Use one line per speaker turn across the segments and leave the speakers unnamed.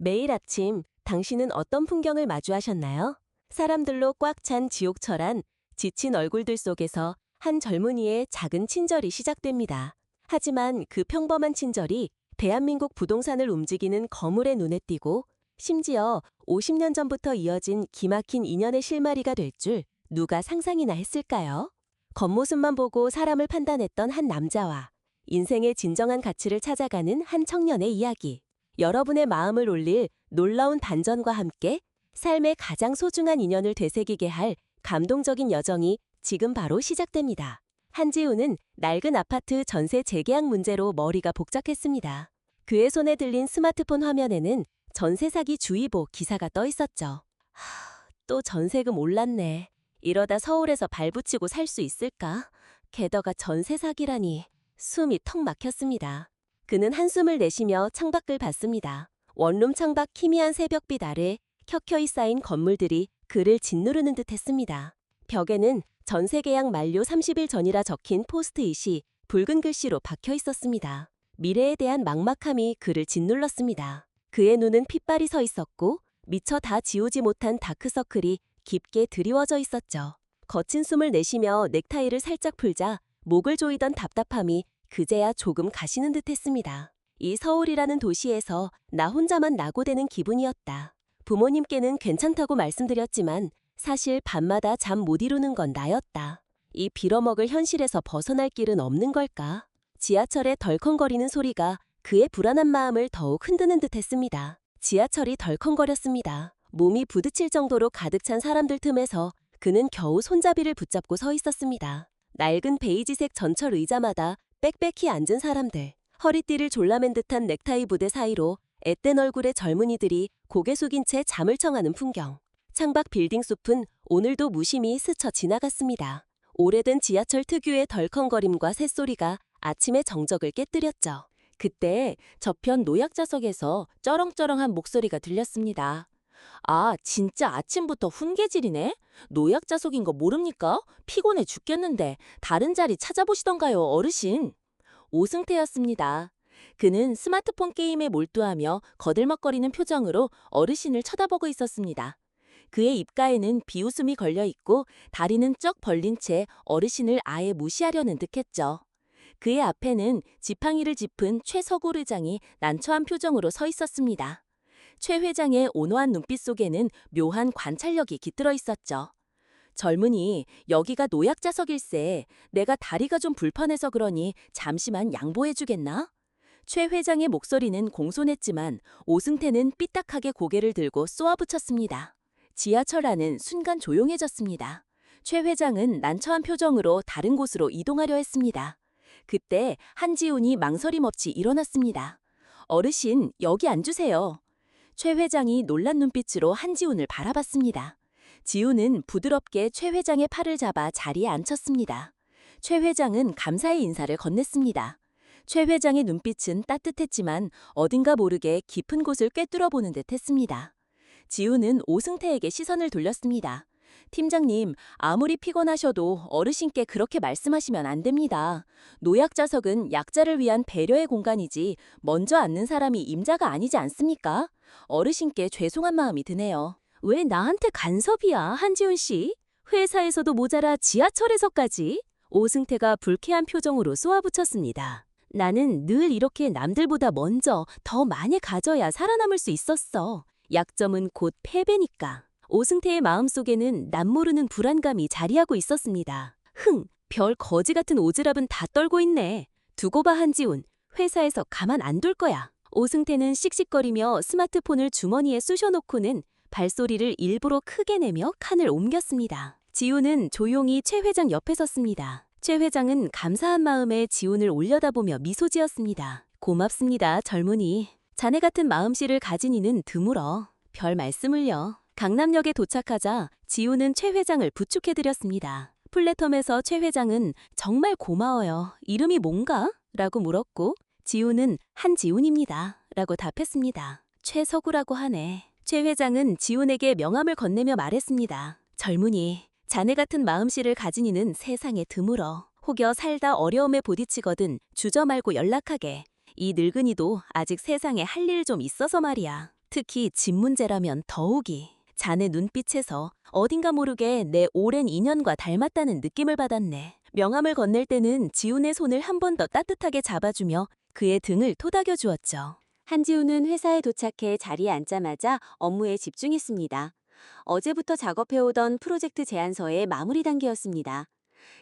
매일 아침 당신은 어떤 풍경을 마주하셨나요? 사람들로 꽉 찬 지옥철한 지친 얼굴들 속에서 한 젊은이의 작은 친절이 시작됩니다. 하지만 그 평범한 친절이 대한민국 부동산을 움직이는 거물의 눈에 띄고 심지어 50년 전부터 이어진 기막힌 인연의 실마리가 될 줄 누가 상상이나 했을까요? 겉모습만 보고 사람을 판단했던 한 남자와 인생의 진정한 가치를 찾아가는 한 청년의 이야기. 여러분의 마음을 울릴 놀라운 반전과 함께 삶의 가장 소중한 인연을 되새기게 할 감동적인 여정이 지금 바로 시작됩니다. 한지우는 낡은 아파트 전세 재계약 문제로 머리가 복잡했습니다. 그의 손에 들린 스마트폰 화면에는 전세 사기 주의보 기사가 떠 있었죠. 또 전세금 올랐네. 이러다 서울에서 발붙이고 살 수 있을까? 게다가 전세 사기라니. 숨이 턱 막혔습니다. 그는 한숨을 내쉬며 창밖을 봤습니다. 원룸 창밖 희미한 새벽빛 아래 켜켜이 쌓인 건물들이 그를 짓누르는 듯 했습니다. 벽에는 전세 계약 만료 30일 전이라 적힌 포스트잇이 붉은 글씨로 박혀 있었습니다. 미래에 대한 막막함이 그를 짓눌렀습니다. 그의 눈은 핏발이 서 있었고 미처 다 지우지 못한 다크서클이 깊게 드리워져 있었죠. 거친 숨을 내쉬며 넥타이를 살짝 풀자 목을 조이던 답답함이 그제야 조금 가시는 듯 했습니다. 이 서울이라는 도시에서 나 혼자만 낙오되는 기분이었다. 부모님께는 괜찮다고 말씀드렸지만 사실 밤마다 잠 못 이루는 건 나였다. 이 빌어먹을 현실에서 벗어날 길은 없는 걸까? 지하철의 덜컹거리는 소리가 그의 불안한 마음을 더욱 흔드는 듯 했습니다. 지하철이 덜컹거렸습니다. 몸이 부딪힐 정도로 가득 찬 사람들 틈에서 그는 겨우 손잡이를 붙잡고 서 있었습니다. 낡은 베이지색 전철 의자마다 빽빽히 앉은 사람들, 허리띠를 졸라맨 듯한 넥타이 부대 사이로 앳된 얼굴의 젊은이들이 고개 숙인 채 잠을 청하는 풍경. 창밖 빌딩 숲은 오늘도 무심히 스쳐 지나갔습니다. 오래된 지하철 특유의 덜컹거림과 새소리가 아침의 정적을 깨뜨렸죠. 그때 저편 노약자석에서 쩌렁쩌렁한 목소리가 들렸습니다.
아, 진짜 아침부터 훈계질이네? 노약자석인 거 모릅니까? 피곤해 죽겠는데 다른 자리 찾아보시던가요, 어르신. 오승태였습니다. 그는 스마트폰 게임에 몰두하며 거들먹거리는 표정으로 어르신을 쳐다보고 있었습니다. 그의 입가에는 비웃음이 걸려 있고 다리는 쩍 벌린 채 어르신을 아예 무시하려는 듯했죠. 그의 앞에는 지팡이를 짚은 최석우 의장이 난처한 표정으로 서 있었습니다. 최 회장의 온화한 눈빛 속에는 묘한 관찰력이 깃들어 있었죠. 젊은이, 여기가 노약자석일세. 내가 다리가 좀 불편해서 그러니 잠시만 양보해주겠나? 최 회장의 목소리는 공손했지만 오승태는 삐딱하게 고개를 들고 쏘아붙였습니다. 지하철 안은 순간 조용해졌습니다. 최 회장은 난처한 표정으로 다른 곳으로 이동하려 했습니다. 그때 한지훈이 망설임 없이 일어났습니다. 어르신, 여기 앉으세요. 최 회장이 놀란 눈빛으로 한지훈을 바라봤습니다. 지훈은 부드럽게 최 회장의 팔을 잡아 자리에 앉혔습니다. 최 회장은 감사의 인사를 건넸습니다. 최 회장의 눈빛은 따뜻했지만 어딘가 모르게 깊은 곳을 꿰뚫어보는 듯 했습니다. 지훈은 오승태에게 시선을 돌렸습니다. 팀장님, 아무리 피곤하셔도 어르신께 그렇게 말씀하시면 안 됩니다. 노약자석은 약자를 위한 배려의 공간이지 먼저 앉는 사람이 임자가 아니지 않습니까? 어르신께 죄송한 마음이 드네요. 왜 나한테 간섭이야, 한지훈 씨? 회사에서도 모자라 지하철에서까지? 오승태가 불쾌한 표정으로 쏘아붙였습니다. 나는 늘 이렇게 남들보다 먼저 더 많이 가져야 살아남을 수 있었어. 약점은 곧 패배니까. 오승태의 마음속에는 남모르는 불안감이 자리하고 있었습니다. 별 거지 같은 오지랖은 다 떨고 있네. 두고 봐, 한지훈. 회사에서 가만 안 둘 거야. 오승태는 씩씩거리며 스마트폰을 주머니에 쑤셔놓고는 발소리를 일부러 크게 내며 칸을 옮겼습니다. 지훈은 조용히 최 회장 옆에 섰습니다. 최 회장은 감사한 마음에 지훈을 올려다보며 미소 지었습니다. 고맙습니다, 젊은이. 자네 같은 마음씨를 가진 이는 드물어. 별 말씀을요. 강남역에 도착하자 지훈은 최 회장을 부축해드렸습니다. 플랫폼에서 최 회장은 정말 고마워요. 이름이 뭔가? 라고 물었고 지훈은 한지훈입니다. 라고 답했습니다. 최석우라고 하네. 최 회장은 지훈에게 명함을 건네며 말했습니다. 젊은이, 자네 같은 마음씨를 가진 이는 세상에 드물어. 혹여 살다 어려움에 부딪히거든 주저 말고 연락하게. 이 늙은이도 아직 세상에 할 일 좀 있어서 말이야. 특히 집 문제라면 더욱이. 자네 눈빛에서 어딘가 모르게 내 오랜 인연과 닮았다는 느낌을 받았네. 명함을 건넬 때는 지훈의 손을 한 번 더 따뜻하게 잡아주며 그의 등을 토닥여 주었죠.
한지우는 회사에 도착해 자리에 앉자마자 업무에 집중했습니다. 어제부터 작업해오던 프로젝트 제안서의 마무리 단계였습니다.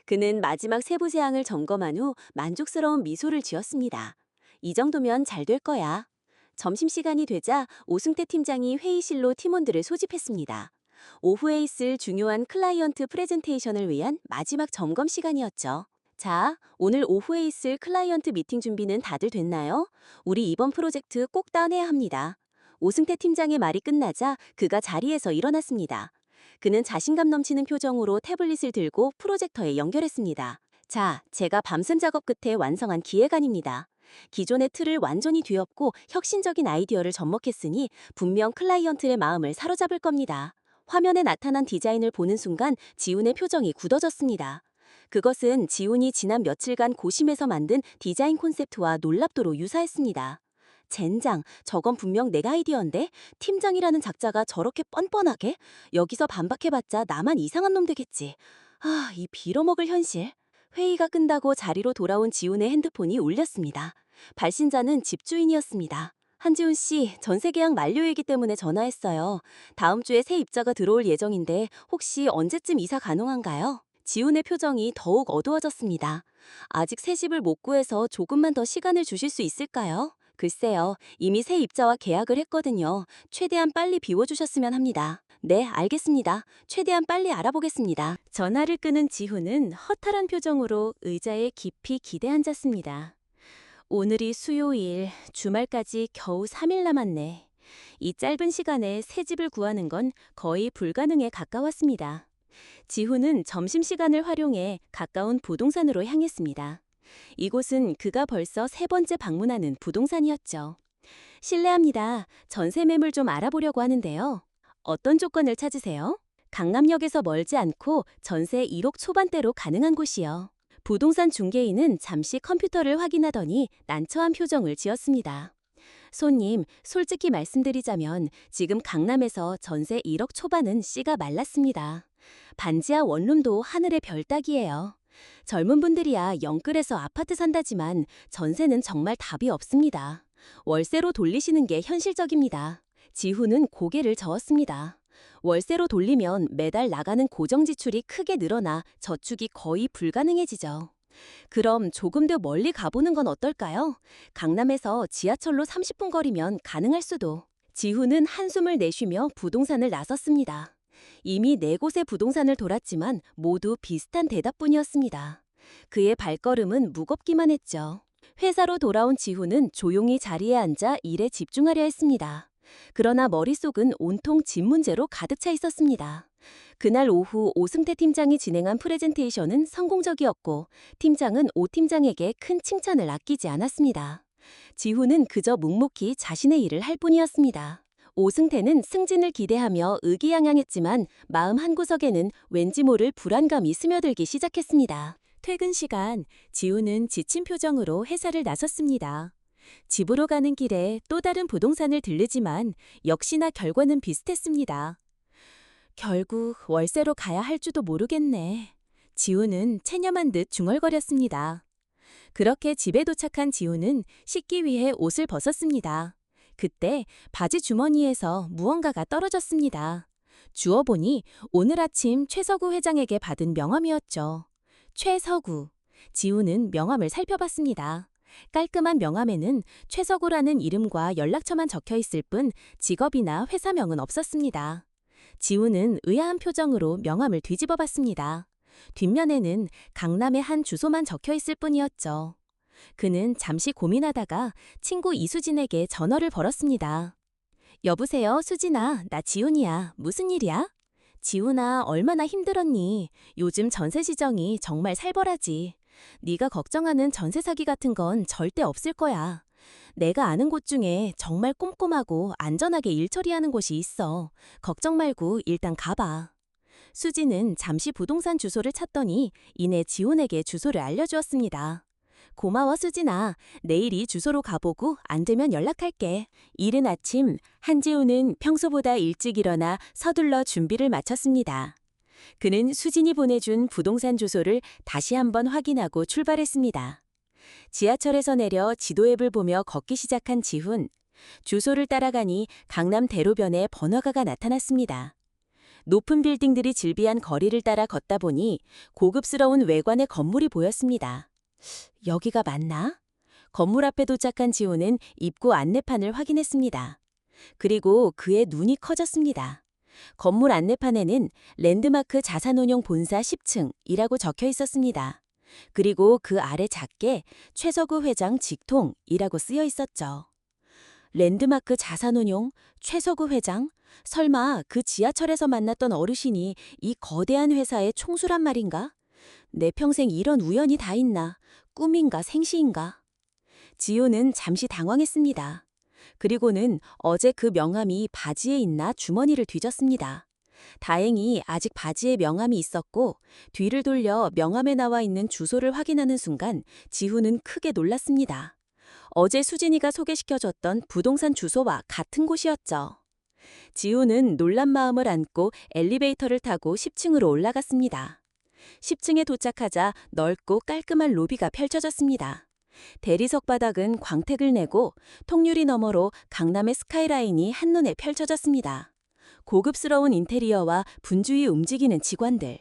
그는 마지막 세부 사항을 점검한 후 만족스러운 미소를 지었습니다. 이 정도면 잘 될 거야. 점심시간이 되자 오승태 팀장이 회의실로 팀원들을 소집했습니다. 오후에 있을 중요한 클라이언트 프레젠테이션을 위한 마지막 점검 시간이었죠. 자, 오늘 오후에 있을 클라이언트 미팅 준비는 다들 됐나요? 우리 이번 프로젝트 꼭 따내야 합니다. 오승태 팀장의 말이 끝나자 그가 자리에서 일어났습니다. 그는 자신감 넘치는 표정으로 태블릿을 들고 프로젝터에 연결했습니다. 자, 제가 밤샘 작업 끝에 완성한 기획안입니다. 기존의 틀을 완전히 뒤엎고 혁신적인 아이디어를 접목했으니 분명 클라이언트의 마음을 사로잡을 겁니다. 화면에 나타난 디자인을 보는 순간 지훈의 표정이 굳어졌습니다. 그것은 지훈이 지난 며칠간 고심해서 만든 디자인 콘셉트와 놀랍도록 유사했습니다. 젠장, 저건 분명 내 아이디어인데 팀장이라는 작자가 저렇게 뻔뻔하게? 여기서 반박해봤자 나만 이상한 놈 되겠지. 아, 이 빌어먹을 현실. 회의가 끝나고 자리로 돌아온 지훈의 핸드폰이 울렸습니다. 발신자는 집주인이었습니다. 한지훈 씨, 전세 계약 만료이기 때문에 전화했어요. 다음 주에 새 입자가 들어올 예정인데 혹시 언제쯤 이사 가능한가요? 지훈의 표정이 더욱 어두워졌습니다. 아직 새 집을 못 구해서 조금만 더 시간을 주실 수 있을까요? 글쎄요, 이미 새 입자와 계약을 했거든요. 최대한 빨리 비워주셨으면 합니다. 네, 알겠습니다. 최대한 빨리 알아보겠습니다.
전화를 끄는 지훈은 허탈한 표정으로 의자에 깊이 기대 앉았습니다. 오늘이 수요일, 주말까지 겨우 3일 남았네. 이 짧은 시간에 새 집을 구하는 건 거의 불가능에 가까웠습니다. 지훈은 점심시간을 활용해 가까운 부동산으로 향했습니다. 이곳은 그가 벌써 세 번째 방문하는 부동산이었죠. 실례합니다. 전세 매물 좀 알아보려고 하는데요. 어떤 조건을 찾으세요? 강남역에서 멀지 않고 전세 1억 초반대로 가능한 곳이요. 부동산 중개인은 잠시 컴퓨터를 확인하더니 난처한 표정을 지었습니다. 손님, 솔직히 말씀드리자면 지금 강남에서 전세 1억 초반은 씨가 말랐습니다. 반지하 원룸도 하늘의 별 따기예요. 젊은 분들이야 영끌에서 아파트 산다지만 전세는 정말 답이 없습니다. 월세로 돌리시는 게 현실적입니다. 지훈은 고개를 저었습니다. 월세로 돌리면 매달 나가는 고정 지출이 크게 늘어나 저축이 거의 불가능해지죠. 그럼 조금 더 멀리 가보는 건 어떨까요? 강남에서 지하철로 30분 거리면 가능할 수도. 지훈은 한숨을 내쉬며 부동산을 나섰습니다. 이미 4곳의 부동산을 돌았지만 모두 비슷한 대답뿐이었습니다. 그의 발걸음은 무겁기만 했죠. 회사로 돌아온 지훈은 조용히 자리에 앉아 일에 집중하려 했습니다. 그러나 머릿속은 온통 집 문제로 가득 차 있었습니다. 그날 오후 오승태 팀장이 진행한 프레젠테이션은 성공적이었고 팀장은 오 팀장에게 큰 칭찬을 아끼지 않았습니다. 지훈은 그저 묵묵히 자신의 일을 할 뿐이었습니다. 오승태는 승진을 기대하며 의기양양했지만 마음 한구석에는 왠지 모를 불안감이 스며들기 시작했습니다. 퇴근 시간, 지훈은 지친 표정으로 회사를 나섰습니다. 집으로 가는 길에 또 다른 부동산을 들르지만 역시나 결과는 비슷했습니다. 결국 월세로 가야 할지도 모르겠네. 지훈은 체념한 듯 중얼거렸습니다. 그렇게 집에 도착한 지훈은 씻기 위해 옷을 벗었습니다. 그때 바지 주머니에서 무언가가 떨어졌습니다. 주워보니 오늘 아침 최서구 회장에게 받은 명함이었죠. 최서구. 지훈은 명함을 살펴봤습니다. 깔끔한 명함에는 최서구라는 이름과 연락처만 적혀 있을 뿐 직업이나 회사명은 없었습니다. 지훈은 의아한 표정으로 명함을 뒤집어 봤습니다. 뒷면에는 강남의 한 주소만 적혀 있을 뿐이었죠. 그는 잠시 고민하다가 친구 이수진에게 전화를 걸었습니다. 여보세요, 수진아. 나 지훈이야. 무슨 일이야? 지훈아, 얼마나 힘들었니? 요즘 전세 시정이 정말 살벌하지. 네가 걱정하는 전세 사기 같은 건 절대 없을 거야. 내가 아는 곳 중에 정말 꼼꼼하고 안전하게 일 처리하는 곳이 있어. 걱정 말고 일단 가봐. 수진은 잠시 부동산 주소를 찾더니 이내 지훈에게 주소를 알려주었습니다.
고마워, 수진아. 내일 이 주소로 가보고 안 되면 연락할게. 이른 아침, 한지우는 평소보다 일찍 일어나 서둘러 준비를 마쳤습니다. 그는 수진이 보내준 부동산 주소를 다시 한번 확인하고 출발했습니다. 지하철에서 내려 지도 앱을 보며 걷기 시작한 지훈. 주소를 따라가니 강남 대로변에 번화가가 나타났습니다. 높은 빌딩들이 질비한 거리를 따라 걷다 보니 고급스러운 외관의 건물이 보였습니다. 여기가 맞나? 건물 앞에 도착한 지호는 입구 안내판을 확인했습니다. 그리고 그의 눈이 커졌습니다. 건물 안내판에는 랜드마크 자산운용 본사 10층이라고 적혀 있었습니다. 그리고 그 아래 작게 최석우 회장 직통이라고 쓰여 있었죠. 랜드마크 자산운용, 최석우 회장? 설마 그 지하철에서 만났던 어르신이 이 거대한 회사의 총수란 말인가? 내 평생 이런 우연이 다 있나? 꿈인가 생시인가? 지호는 잠시 당황했습니다. 그리고는 어제 그 명함이 바지에 있나 주머니를 뒤졌습니다. 다행히 아직 바지에 명함이 있었고 뒤를 돌려 명함에 나와 있는 주소를 확인하는 순간 지훈은 크게 놀랐습니다. 어제 수진이가 소개시켜줬던 부동산 주소와 같은 곳이었죠. 지훈은 놀란 마음을 안고 엘리베이터를 타고 10층으로 올라갔습니다. 10층에 도착하자 넓고 깔끔한 로비가 펼쳐졌습니다. 대리석 바닥은 광택을 내고 통유리 너머로 강남의 스카이라인이 한눈에 펼쳐졌습니다. 고급스러운 인테리어와 분주히 움직이는 직원들.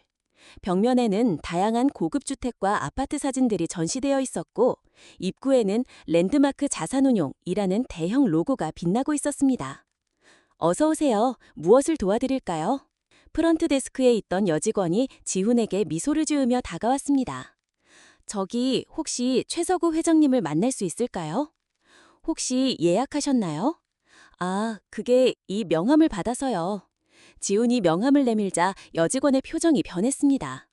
벽면에는 다양한 고급 주택과 아파트 사진들이 전시되어 있었고 입구에는 랜드마크 자산운용이라는 대형 로고가 빛나고 있었습니다. 어서 오세요. 무엇을 도와드릴까요? 프런트 데스크에 있던 여직원이 지훈에게 미소를 지으며 다가왔습니다. 저기 혹시 최석우 회장님을 만날 수 있을까요? 혹시 예약하셨나요? 아, 그게 이 명함을 받아서요. 지훈이 명함을 내밀자 여직원의 표정이 변했습니다.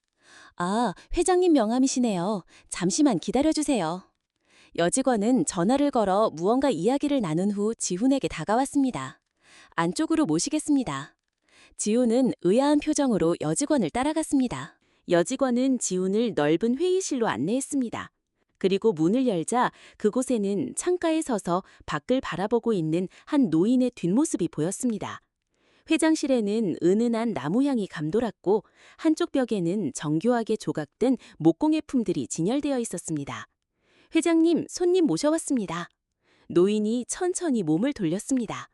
아, 회장님 명함이시네요. 잠시만 기다려주세요. 여직원은 전화를 걸어 무언가 이야기를 나눈 후 지훈에게 다가왔습니다. 안쪽으로 모시겠습니다. 지훈은 의아한 표정으로 여직원을 따라갔습니다. 여직원은 지훈을 넓은 회의실로 안내했습니다. 그리고 문을 열자 그곳에는 창가에 서서 밖을 바라보고 있는 한 노인의 뒷모습이 보였습니다. 회장실에는 은은한 나무향이 감돌았고 한쪽 벽에는 정교하게 조각된 목공예품들이 진열되어 있었습니다. 회장님, 손님 모셔왔습니다. 노인이 천천히 몸을 돌렸습니다.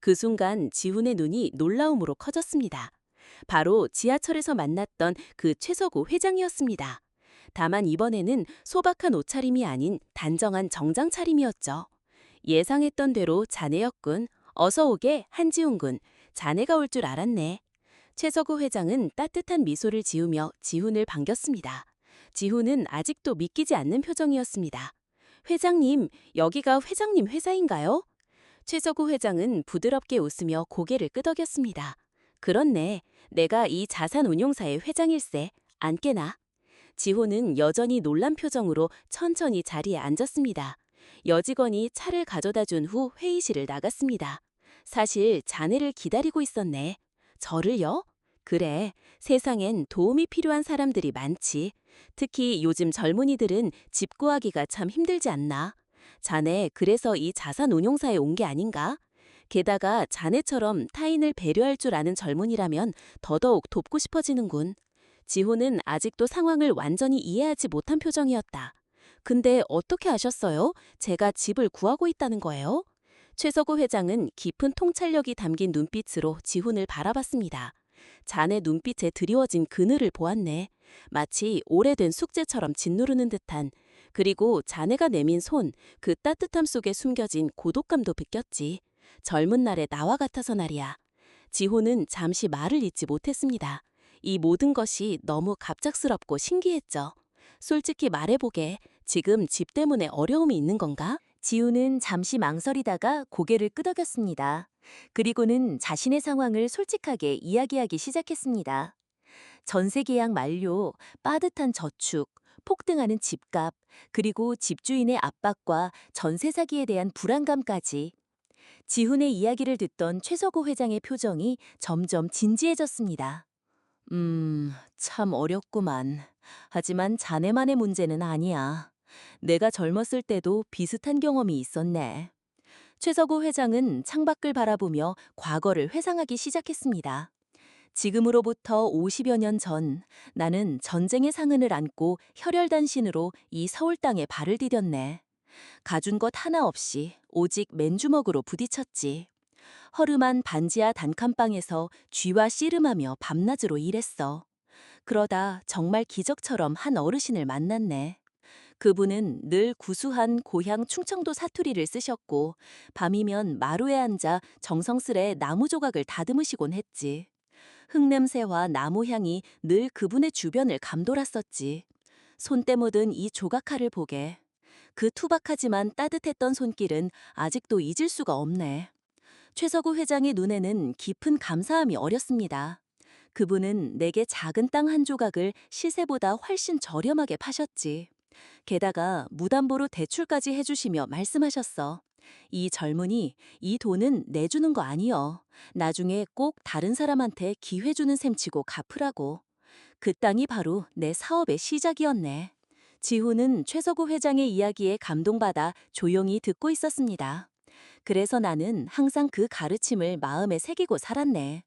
그 순간 지훈의 눈이 놀라움으로 커졌습니다. 바로 지하철에서 만났던 그 최석우 회장이었습니다. 다만 이번에는 소박한 옷차림이 아닌 단정한 정장 차림이었죠. 예상했던 대로 자네였군. 어서 오게, 한지훈 군. 자네가 올 줄 알았네. 최석우 회장은 따뜻한 미소를 지으며 지훈을 반겼습니다. 지훈은 아직도 믿기지 않는 표정이었습니다. 회장님, 여기가 회장님 회사인가요? 최석우 회장은 부드럽게 웃으며 고개를 끄덕였습니다. 그렇네. 내가 이 자산운용사의 회장일세. 앉게나. 지호는 여전히 놀란 표정으로 천천히 자리에 앉았습니다. 여직원이 차를 가져다 준 후 회의실을 나갔습니다. 사실 자네를 기다리고 있었네. 저를요? 그래. 세상엔 도움이 필요한 사람들이 많지. 특히 요즘 젊은이들은 집 구하기가 참 힘들지 않나? 자네 그래서 이 자산운용사에 온 게 아닌가? 게다가 자네처럼 타인을 배려할 줄 아는 젊은이라면 더더욱 돕고 싶어지는군. 지호는 아직도 상황을 완전히 이해하지 못한 표정이었다. 근데 어떻게 아셨어요? 제가 집을 구하고 있다는 거예요? 최석우 회장은 깊은 통찰력이 담긴 눈빛으로 지훈을 바라봤습니다. 자네 눈빛에 드리워진 그늘을 보았네. 마치 오래된 숙제처럼 짓누르는 듯한. 그리고 자네가 내민 손, 그 따뜻함 속에 숨겨진 고독감도 느꼈지. 젊은 날의 나와 같아서 말이야. 지호는 잠시 말을 잇지 못했습니다. 이 모든 것이 너무 갑작스럽고 신기했죠. 솔직히 말해보게, 지금 집 때문에 어려움이 있는 건가? 지우는 잠시 망설이다가 고개를 끄덕였습니다. 그리고는 자신의 상황을 솔직하게 이야기하기 시작했습니다. 전세 계약 만료, 빠듯한 저축, 폭등하는 집값, 그리고 집주인의 압박과 전세 사기에 대한 불안감까지. 지훈의 이야기를 듣던 최석우 회장의 표정이 점점 진지해졌습니다. 참 어렵구만. 하지만 자네만의 문제는 아니야.
내가 젊었을 때도 비슷한 경험이 있었네. 최서구 회장은 창밖을 바라보며 과거를 회상하기 시작했습니다. 지금으로부터 50여 년 전, 나는 전쟁의 상흔을 안고 혈혈단신으로 이 서울 땅에 발을 디뎠네. 가준 것 하나 없이 오직 맨주먹으로 부딪혔지. 허름한 반지하 단칸방에서 쥐와 씨름하며 밤낮으로 일했어. 그러다 정말 기적처럼 한 어르신을 만났네. 그분은 늘 구수한 고향 충청도 사투리를 쓰셨고 밤이면 마루에 앉아 정성스레 나무 조각을 다듬으시곤 했지. 흙냄새와 나무 향이 늘 그분의 주변을 감돌았었지. 손때 묻은 이 조각칼을 보게. 그 투박하지만 따뜻했던 손길은 아직도 잊을 수가 없네. 최서구 회장의 눈에는 깊은 감사함이 어렸습니다. 그분은 내게 작은 땅 한 조각을 시세보다 훨씬 저렴하게 파셨지. 게다가 무담보로 대출까지 해주시며 말씀하셨어. 이 젊은이, 이 돈은 내주는 거 아니여. 나중에 꼭 다른 사람한테 기회 주는 셈치고 갚으라고. 그 땅이 바로 내 사업의 시작이었네. 지훈은 최서구 회장의 이야기에 감동받아 조용히 듣고 있었습니다. 그래서 나는 항상 그 가르침을 마음에 새기고 살았네.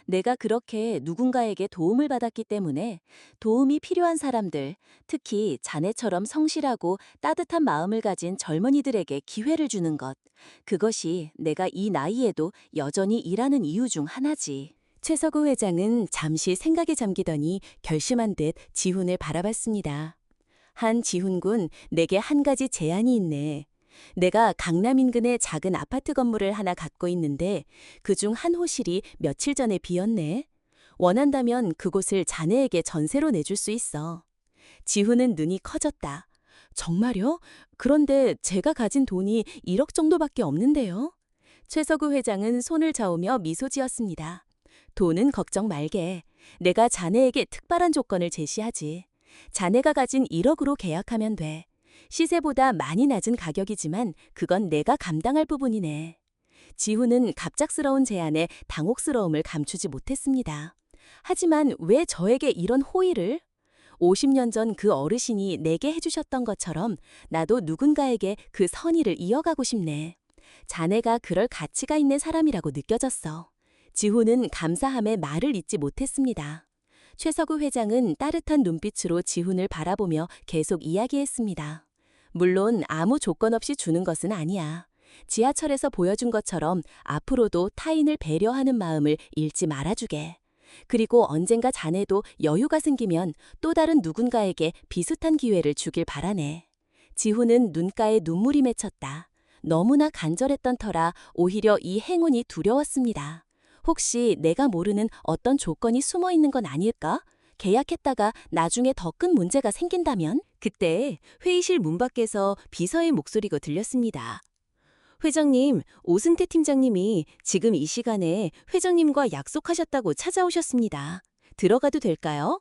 내가 그렇게 누군가에게 도움을 받았기 때문에 도움이 필요한 사람들, 특히 자네처럼 성실하고 따뜻한 마음을 가진 젊은이들에게 기회를 주는 것, 그것이 내가 이 나이에도 여전히 일하는 이유 중 하나지.
최서구 회장은 잠시 생각에 잠기더니 결심한 듯 지훈을 바라봤습니다. 지훈군, 내게 한 가지 제안이 있네. 내가 강남 인근에 작은 아파트 건물을 하나 갖고 있는데 그중 한 호실이 며칠 전에 비었네. 원한다면 그곳을 자네에게 전세로 내줄 수 있어. 지훈은 눈이 커졌다. 정말요? 그런데 제가 가진 돈이 1억 정도밖에 없는데요. 최서구 회장은 손을 저으며 미소 지었습니다. 돈은 걱정 말게. 내가 자네에게 특별한 조건을 제시하지. 자네가 가진 1억으로 계약하면 돼. 시세보다 많이 낮은 가격이지만 그건 내가 감당할 부분이네. 지훈은 갑작스러운 제안에 당혹스러움을 감추지 못했습니다. 하지만 왜 저에게 이런 호의를? 50년 전 그 어르신이 내게 해주셨던 것처럼 나도 누군가에게 그 선의를 이어가고 싶네. 자네가 그럴 가치가 있는 사람이라고 느껴졌어. 지훈은 감사함에 말을 잇지 못했습니다. 최서구 회장은 따뜻한 눈빛으로 지훈을 바라보며 계속 이야기했습니다. 물론 아무 조건 없이 주는 것은 아니야. 지하철에서 보여준 것처럼 앞으로도 타인을 배려하는 마음을 잃지 말아주게. 그리고 언젠가 자네도 여유가 생기면 또 다른 누군가에게 비슷한 기회를 주길 바라네. 지훈은 눈가에 눈물이 맺혔다. 너무나 간절했던 터라 오히려 이 행운이 두려웠습니다. 혹시 내가 모르는 어떤 조건이 숨어 있는 건 아닐까? 계약했다가 나중에 더 큰 문제가 생긴다면? 그때 회의실 문 밖에서 비서의 목소리가 들렸습니다. 회장님, 오승태 팀장님이 지금 이 시간에 회장님과 약속하셨다고 찾아오셨습니다. 들어가도 될까요?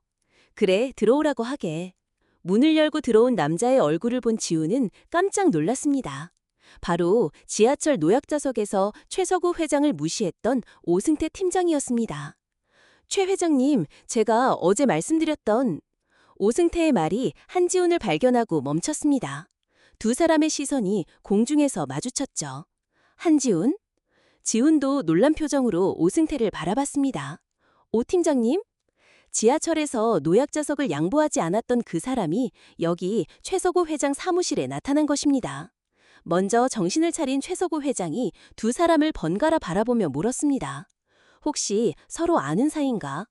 그래, 들어오라고 하게. 문을 열고 들어온 남자의 얼굴을 본 지우는 깜짝 놀랐습니다. 바로 지하철 노약자석에서 최서구 회장을 무시했던 오승태 팀장이었습니다. 최 회장님, 제가 어제 말씀드렸던 오승태의 말이 한지훈을 발견하고 멈췄습니다. 두 사람의 시선이 공중에서 마주쳤죠. 한지훈? 지훈도 놀란 표정으로 오승태를 바라봤습니다. 오 팀장님? 지하철에서 노약자석을 양보하지 않았던 그 사람이 여기 최서구 회장 사무실에 나타난 것입니다. 먼저 정신을 차린 최서구 회장이 두 사람을 번갈아 바라보며 물었습니다. 혹시 서로 아는 사이인가?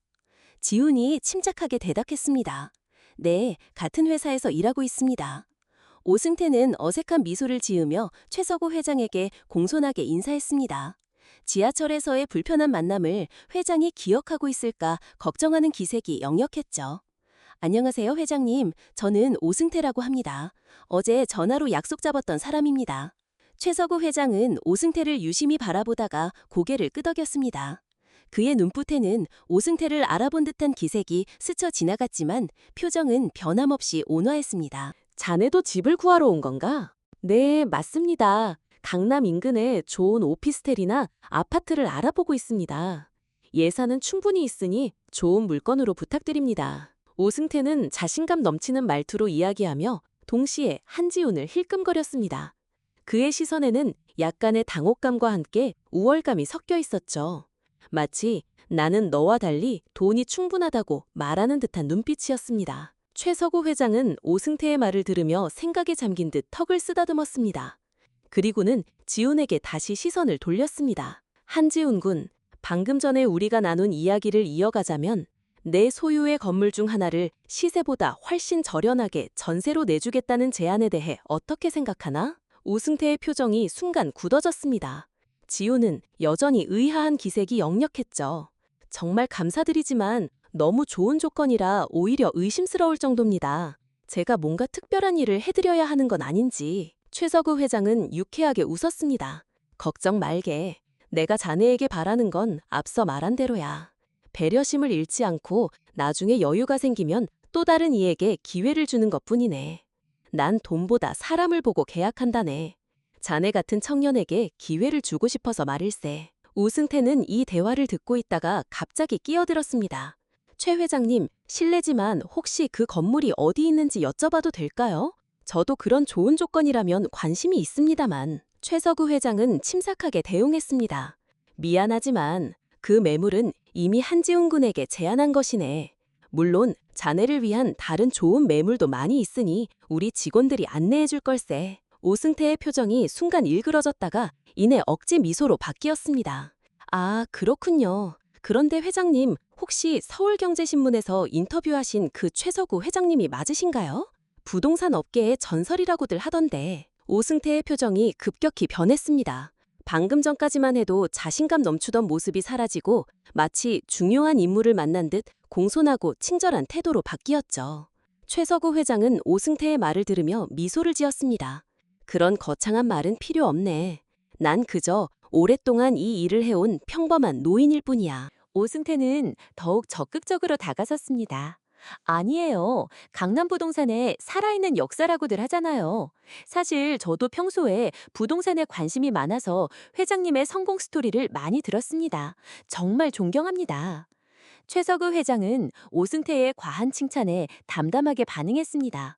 지훈이 침착하게 대답했습니다. 네, 같은 회사에서 일하고 있습니다. 오승태는 어색한 미소를 지으며 최서구 회장에게 공손하게 인사했습니다. 지하철에서의 불편한 만남을 회장이 기억하고 있을까 걱정하는 기색이 역력했죠. 안녕하세요, 회장님. 저는 오승태라고 합니다. 어제 전화로 약속 잡았던 사람입니다. 최서구 회장은 오승태를 유심히 바라보다가 고개를 끄덕였습니다. 그의 눈빛에는 오승태를 알아본 듯한 기색이 스쳐 지나갔지만 표정은 변함없이 온화했습니다. 자네도 집을 구하러 온 건가? 네, 맞습니다. 강남 인근에 좋은 오피스텔이나 아파트를 알아보고 있습니다. 예산은 충분히 있으니 좋은 물건으로 부탁드립니다. 오승태는 자신감 넘치는 말투로 이야기하며
동시에 한지훈을 힐끔거렸습니다. 그의 시선에는 약간의 당혹감과 함께 우월감이 섞여 있었죠. 마치 나는 너와 달리 돈이 충분하다고 말하는 듯한 눈빛이었습니다. 최서구 회장은 오승태의 말을 들으며 생각에 잠긴 듯 턱을 쓰다듬었습니다. 그리고는 지훈에게 다시 시선을 돌렸습니다. 한지훈 군, 방금 전에 우리가 나눈 이야기를 이어가자면 내 소유의 건물 중 하나를 시세보다 훨씬 저렴하게 전세로 내주겠다는 제안에 대해 어떻게 생각하나? 오승태의 표정이 순간 굳어졌습니다. 지훈은 여전히 의아한 기색이 역력했죠. 정말 감사드리지만 너무 좋은 조건이라 오히려 의심스러울 정도입니다. 제가 뭔가 특별한 일을 해드려야 하는 건 아닌지. 최서구 회장은 유쾌하게 웃었습니다. 걱정 말게. 내가 자네에게 바라는 건 앞서 말한 대로야. 배려심을 잃지 않고 나중에 여유가 생기면 또 다른 이에게 기회를 주는 것뿐이네. 난 돈보다 사람을 보고 계약한다네. 자네 같은 청년에게 기회를 주고 싶어서 말일세. 오승태는 이 대화를 듣고 있다가 갑자기 끼어들었습니다. 최 회장님, 실례지만 혹시 그 건물이 어디 있는지 여쭤봐도 될까요? 저도 그런 좋은 조건이라면 관심이 있습니다만. 최서구 회장은 침삭하게 대응했습니다. 미안하지만 그 매물은 이미 한지훈 군에게 제안한 것이네. 물론 자네를 위한 다른 좋은 매물도 많이 있으니 우리 직원들이 안내해 줄 걸세. 오승태의 표정이 순간 일그러졌다가 이내 억지 미소로 바뀌었습니다. 아, 그렇군요. 그런데 회장님, 혹시 서울경제신문에서 인터뷰하신 그 최서구 회장님이 맞으신가요? 부동산 업계의 전설이라고들 하던데. 오승태의 표정이 급격히 변했습니다. 방금 전까지만 해도 자신감 넘치던 모습이 사라지고 마치 중요한 인물을 만난 듯 공손하고 친절한 태도로 바뀌었죠. 최서구 회장은 오승태의 말을 들으며 미소를 지었습니다. 그런 거창한 말은 필요 없네. 난 그저 오랫동안 이 일을 해온 평범한 노인일 뿐이야. 오승태는 더욱 적극적으로 다가섰습니다. 아니에요. 강남부동산에 살아있는 역사라고들 하잖아요. 사실 저도 평소에 부동산에 관심이 많아서 회장님의 성공 스토리를 많이 들었습니다. 정말 존경합니다. 최서구 회장은 오승태의 과한 칭찬에 담담하게 반응했습니다.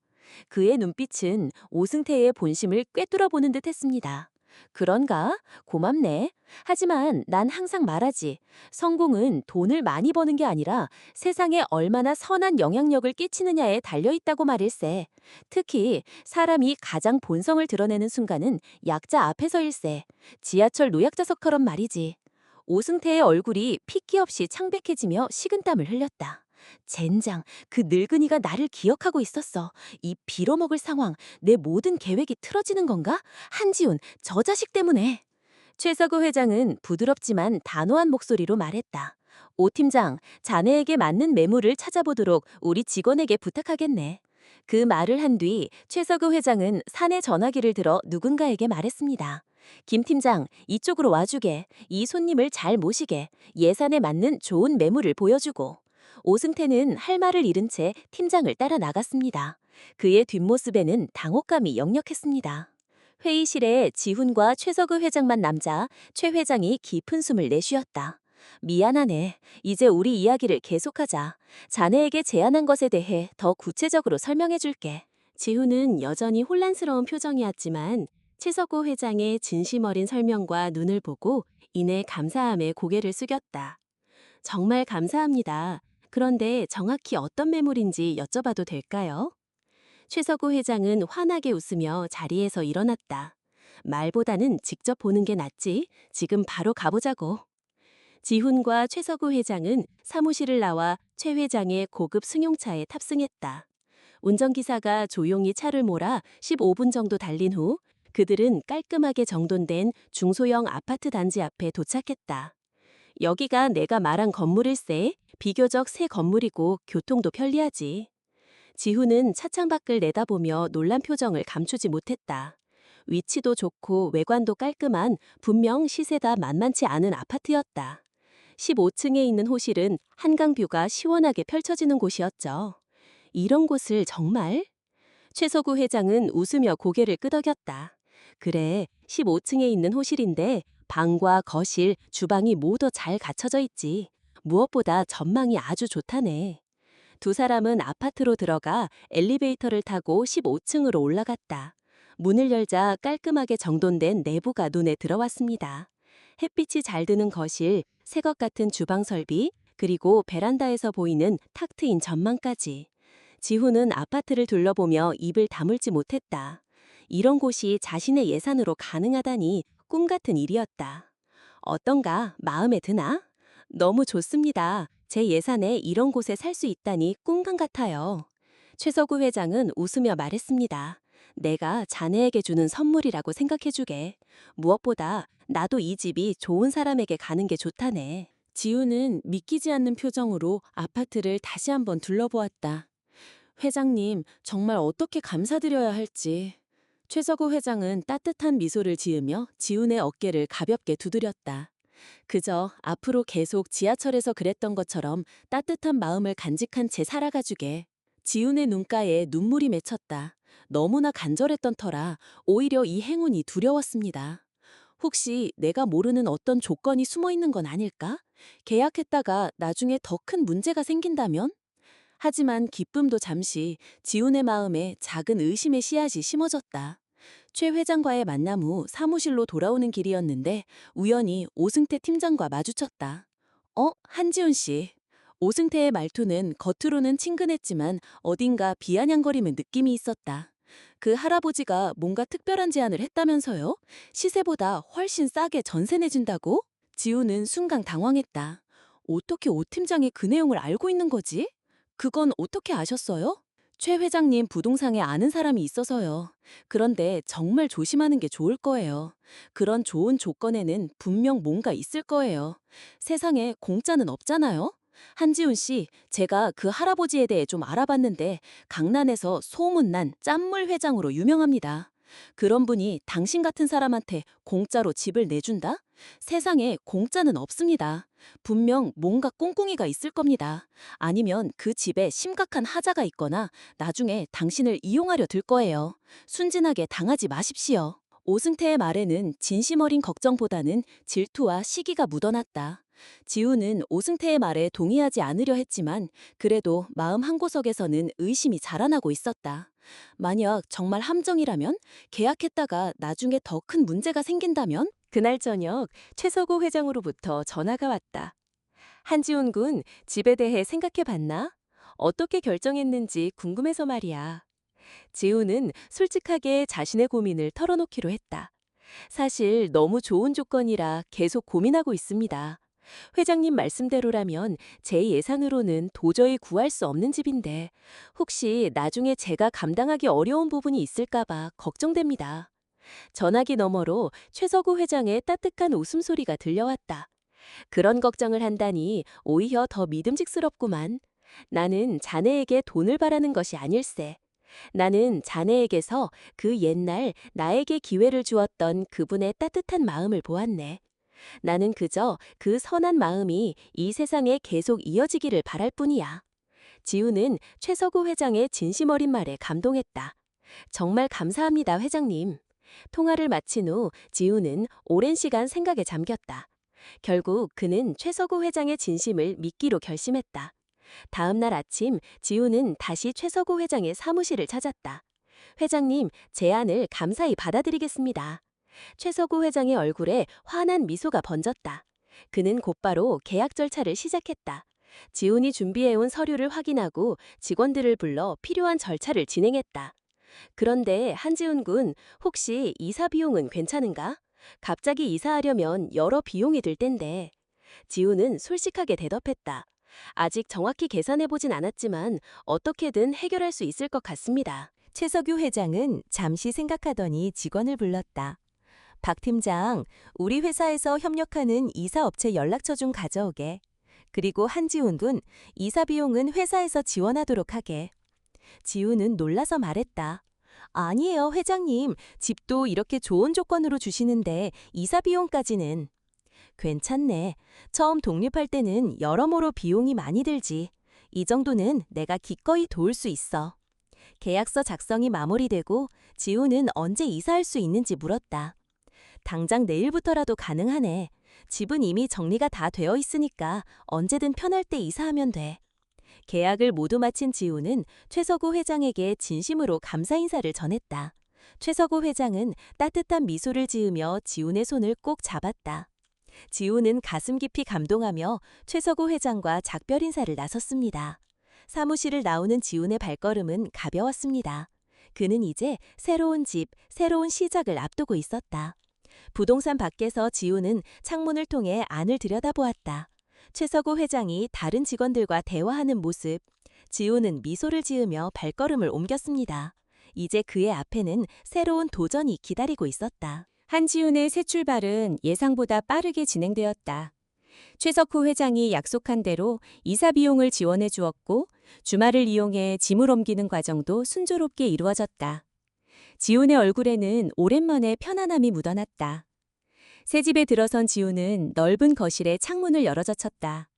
그의 눈빛은 오승태의 본심을 꿰뚫어보는 듯 했습니다. 그런가? 고맙네. 하지만 난 항상 말하지. 성공은 돈을 많이 버는 게 아니라 세상에 얼마나 선한 영향력을 끼치느냐에 달려있다고 말일세. 특히 사람이 가장 본성을 드러내는 순간은 약자 앞에서일세. 지하철 노약자석처럼 말이지. 오승태의 얼굴이 핏기 없이 창백해지며 식은땀을 흘렸다. 젠장, 그 늙은이가 나를 기억하고 있었어. 이 빌어먹을 상황, 내 모든 계획이 틀어지는 건가? 한지훈, 저 자식 때문에. 최서구 회장은 부드럽지만 단호한 목소리로 말했다. 오 팀장, 자네에게 맞는 매물을 찾아보도록 우리 직원에게 부탁하겠네. 그 말을 한 뒤 최서구 회장은 사내 전화기를 들어 누군가에게 말했습니다. 김 팀장, 이쪽으로 와주게. 이 손님을 잘 모시게. 예산에 맞는 좋은 매물을 보여주고. 오승태는 할 말을 잃은 채 팀장을 따라 나갔습니다. 그의 뒷모습에는 당혹감이 역력했습니다. 회의실에 지훈과 최서구 회장만 남자 최 회장이 깊은 숨을 내쉬었다. 미안하네. 이제 우리 이야기를 계속하자. 자네에게 제안한 것에 대해 더 구체적으로 설명해 줄게. 지훈은 여전히 혼란스러운 표정이었지만 최서구 회장의 진심 어린 설명과 눈을 보고 이내 감사함에 고개를 숙였다. 정말 감사합니다. 그런데 정확히 어떤 매물인지 여쭤봐도 될까요? 최서구 회장은 환하게 웃으며 자리에서 일어났다. 말보다는 직접 보는 게 낫지. 지금 바로 가보자고. 지훈과 최서구 회장은 사무실을 나와 최 회장의 고급 승용차에 탑승했다. 운전기사가 조용히 차를 몰아 15분 정도 달린 후 그들은 깔끔하게 정돈된 중소형 아파트 단지 앞에 도착했다. 여기가 내가 말한 건물일세. 비교적 새 건물이고 교통도 편리하지. 지훈은 차창 밖을 내다보며 놀란 표정을 감추지 못했다. 위치도 좋고 외관도 깔끔한 분명 시세가 만만치 않은 아파트였다. 15층에 있는 호실은 한강뷰가 시원하게 펼쳐지는 곳이었죠. 이런 곳을 정말? 최서구 회장은 웃으며 고개를 끄덕였다. 그래, 15층에 있는 호실인데 방과 거실, 주방이 모두 잘 갖춰져 있지. 무엇보다 전망이 아주 좋다네.
두 사람은 아파트로 들어가 엘리베이터를 타고 15층으로 올라갔다. 문을 열자 깔끔하게 정돈된 내부가 눈에 들어왔습니다. 햇빛이 잘 드는 거실, 새것 같은 주방 설비, 그리고 베란다에서 보이는 탁 트인 전망까지. 지훈은 아파트를 둘러보며 입을 다물지 못했다. 이런 곳이 자신의 예산으로 가능하다니 꿈 같은 일이었다. 어떤가? 마음에 드나? 너무 좋습니다. 제 예산에 이런 곳에 살 수 있다니 꿈만 같아요. 최서구 회장은 웃으며 말했습니다. 내가 자네에게 주는 선물이라고 생각해주게. 무엇보다 나도 이 집이 좋은 사람에게 가는 게 좋다네. 지우는 믿기지 않는 표정으로 아파트를 다시 한번 둘러보았다. 회장님, 정말 어떻게 감사드려야 할지. 최서구 회장은 따뜻한 미소를 지으며 지훈의 어깨를 가볍게 두드렸다. 그저 앞으로 계속 지하철에서 그랬던 것처럼 따뜻한 마음을 간직한 채 살아가주게. 지훈의 눈가에 눈물이 맺혔다. 너무나 간절했던 터라 오히려 이 행운이 두려웠습니다. 혹시 내가 모르는 어떤 조건이 숨어 있는 건 아닐까? 계약했다가 나중에 더 큰 문제가 생긴다면? 하지만 기쁨도 잠시 지훈의 마음에 작은 의심의 씨앗이 심어졌다. 최 회장과의 만남 후 사무실로 돌아오는 길이었는데 우연히 오승태 팀장과 마주쳤다. 한지훈 씨. 오승태의 말투는 겉으로는 친근했지만 어딘가 비아냥거리는 느낌이 있었다. 그 할아버지가 뭔가 특별한 제안을 했다면서요? 시세보다 훨씬 싸게 전세 내준다고? 지우는 순간 당황했다. 어떻게 오 팀장이 그 내용을 알고 있는 거지? 그건 어떻게 아셨어요? 최 회장님 부동산에 아는 사람이 있어서요. 그런데 정말 조심하는 게 좋을 거예요. 그런 좋은 조건에는 분명 뭔가 있을 거예요. 세상에 공짜는 없잖아요. 한지훈 씨, 제가 그 할아버지에 대해 좀 알아봤는데 강남에서 소문난 짠물 회장으로 유명합니다. 그런 분이 당신 같은 사람한테 공짜로 집을 내준다? 세상에 공짜는 없습니다. 분명 뭔가 꿍꿍이가 있을 겁니다. 아니면 그 집에 심각한 하자가 있거나 나중에 당신을 이용하려 들 거예요. 순진하게 당하지 마십시오. 오승태의 말에는 진심 어린 걱정보다는 질투와 시기가 묻어났다. 지우는 오승태의 말에 동의하지 않으려 했지만 그래도 마음 한구석에서는 의심이 자라나고 있었다. 만약 정말 함정이라면? 계약했다가 나중에 더 큰 문제가 생긴다면? 그날 저녁 최서구 회장으로부터 전화가 왔다. 한지훈 군, 집에 대해 생각해 봤나? 어떻게 결정했는지 궁금해서 말이야. 지훈은 솔직하게 자신의 고민을 털어놓기로 했다. 사실 너무 좋은 조건이라 계속 고민하고 있습니다. 회장님 말씀대로라면 제 예산으로는 도저히 구할 수 없는 집인데 혹시 나중에 제가 감당하기 어려운 부분이 있을까봐 걱정됩니다. 전화기 너머로 최서구 회장의 따뜻한 웃음소리가 들려왔다. 그런 걱정을 한다니 오히려 더 믿음직스럽구만. 나는 자네에게 돈을 바라는 것이 아닐세. 나는 자네에게서 그 옛날 나에게 기회를 주었던 그분의 따뜻한 마음을 보았네. 나는 그저 그 선한 마음이 이 세상에 계속 이어지기를 바랄 뿐이야. 지우는 최서구 회장의 진심 어린 말에 감동했다. 정말 감사합니다, 회장님. 통화를 마친 후 지우는 오랜 시간 생각에 잠겼다. 결국 그는 최서구 회장의 진심을 믿기로 결심했다. 다음 날 아침 지우는 다시 최서구 회장의 사무실을 찾았다. 회장님, 제안을 감사히 받아들이겠습니다. 최서구 회장의 얼굴에 환한 미소가 번졌다. 그는 곧바로 계약 절차를 시작했다. 지훈이 준비해온 서류를 확인하고 직원들을 불러 필요한 절차를 진행했다. 그런데 한지훈 군, 혹시 이사 비용은 괜찮은가? 갑자기 이사하려면 여러 비용이 들 텐데. 지훈은 솔직하게 대답했다. 아직 정확히 계산해보진 않았지만 어떻게든 해결할 수 있을 것 같습니다. 최석유 회장은 잠시 생각하더니 직원을 불렀다. 박 팀장, 우리 회사에서 협력하는 이사업체 연락처 좀 가져오게. 그리고 한지훈 군, 이사 비용은 회사에서 지원하도록 하게. 지훈은 놀라서 말했다. 아니에요, 회장님. 집도 이렇게 좋은 조건으로 주시는데 이사 비용까지는. 괜찮네. 처음 독립할 때는 여러모로 비용이 많이 들지. 이 정도는 내가 기꺼이 도울 수 있어. 계약서 작성이 마무리되고 지훈은 언제 이사할 수 있는지 물었다. 당장 내일부터라도 가능하네. 집은 이미 정리가 다 되어 있으니까 언제든 편할 때 이사하면 돼.
계약을 모두 마친 지우는 최석우 회장에게 진심으로 감사 인사를 전했다. 최석우 회장은 따뜻한 미소를 지으며 지훈의 손을 꼭 잡았다. 지훈은 가슴 깊이 감동하며 최석우 회장과 작별 인사를 나섰습니다. 사무실을 나오는 지훈의 발걸음은 가벼웠습니다. 그는 이제 새로운 집, 새로운 시작을 앞두고 있었다. 부동산 밖에서 지훈은 창문을 통해 안을 들여다보았다. 최석우 회장이 다른 직원들과 대화하는 모습. 지훈은 미소를 지으며 발걸음을 옮겼습니다. 이제 그의 앞에는 새로운 도전이 기다리고 있었다.
한지훈의 새 출발은 예상보다 빠르게 진행되었다. 최석호 회장이 약속한 대로 이사 비용을 지원해 주었고 주말을 이용해 짐을 옮기는 과정도 순조롭게 이루어졌다. 지훈의 얼굴에는 오랜만에 편안함이 묻어났다. 새 집에 들어선 지훈은 넓은 거실에 창문을 열어젖혔다.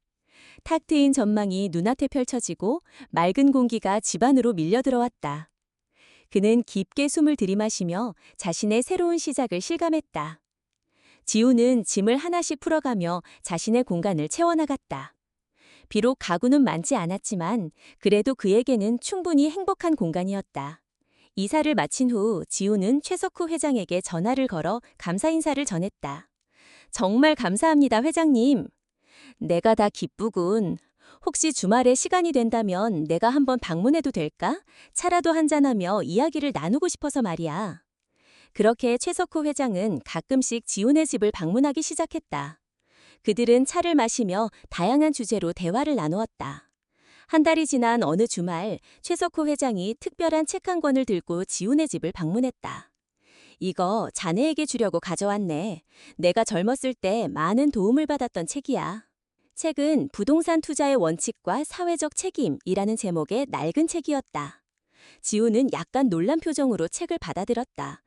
탁 트인 전망이 눈앞에 펼쳐지고 맑은 공기가 집 안으로 밀려 들어왔다. 그는 깊게 숨을 들이마시며 자신의 새로운 시작을 실감했다. 지훈은 짐을 하나씩 풀어가며 자신의 공간을 채워나갔다. 비록 가구는 많지 않았지만 그래도 그에게는 충분히 행복한 공간이었다. 이사를 마친 후 지훈은 최석후 회장에게 전화를 걸어 감사 인사를 전했다. 정말 감사합니다, 회장님. 내가 다 기쁘군. 혹시 주말에 시간이 된다면 내가 한번 방문해도 될까? 차라도 한잔하며 이야기를 나누고 싶어서 말이야. 그렇게 최석호 회장은 가끔씩 지훈의 집을 방문하기 시작했다. 그들은 차를 마시며 다양한 주제로 대화를 나누었다. 한 달이 지난 어느 주말, 최석호 회장이 특별한 책 한 권을 들고 지훈의 집을 방문했다. 이거 자네에게 주려고 가져왔네. 내가 젊었을 때 많은 도움을 받았던 책이야. 책은 부동산 투자의 원칙과 사회적 책임이라는 제목의 낡은 책이었다. 지훈은 약간 놀란 표정으로 책을 받아들었다.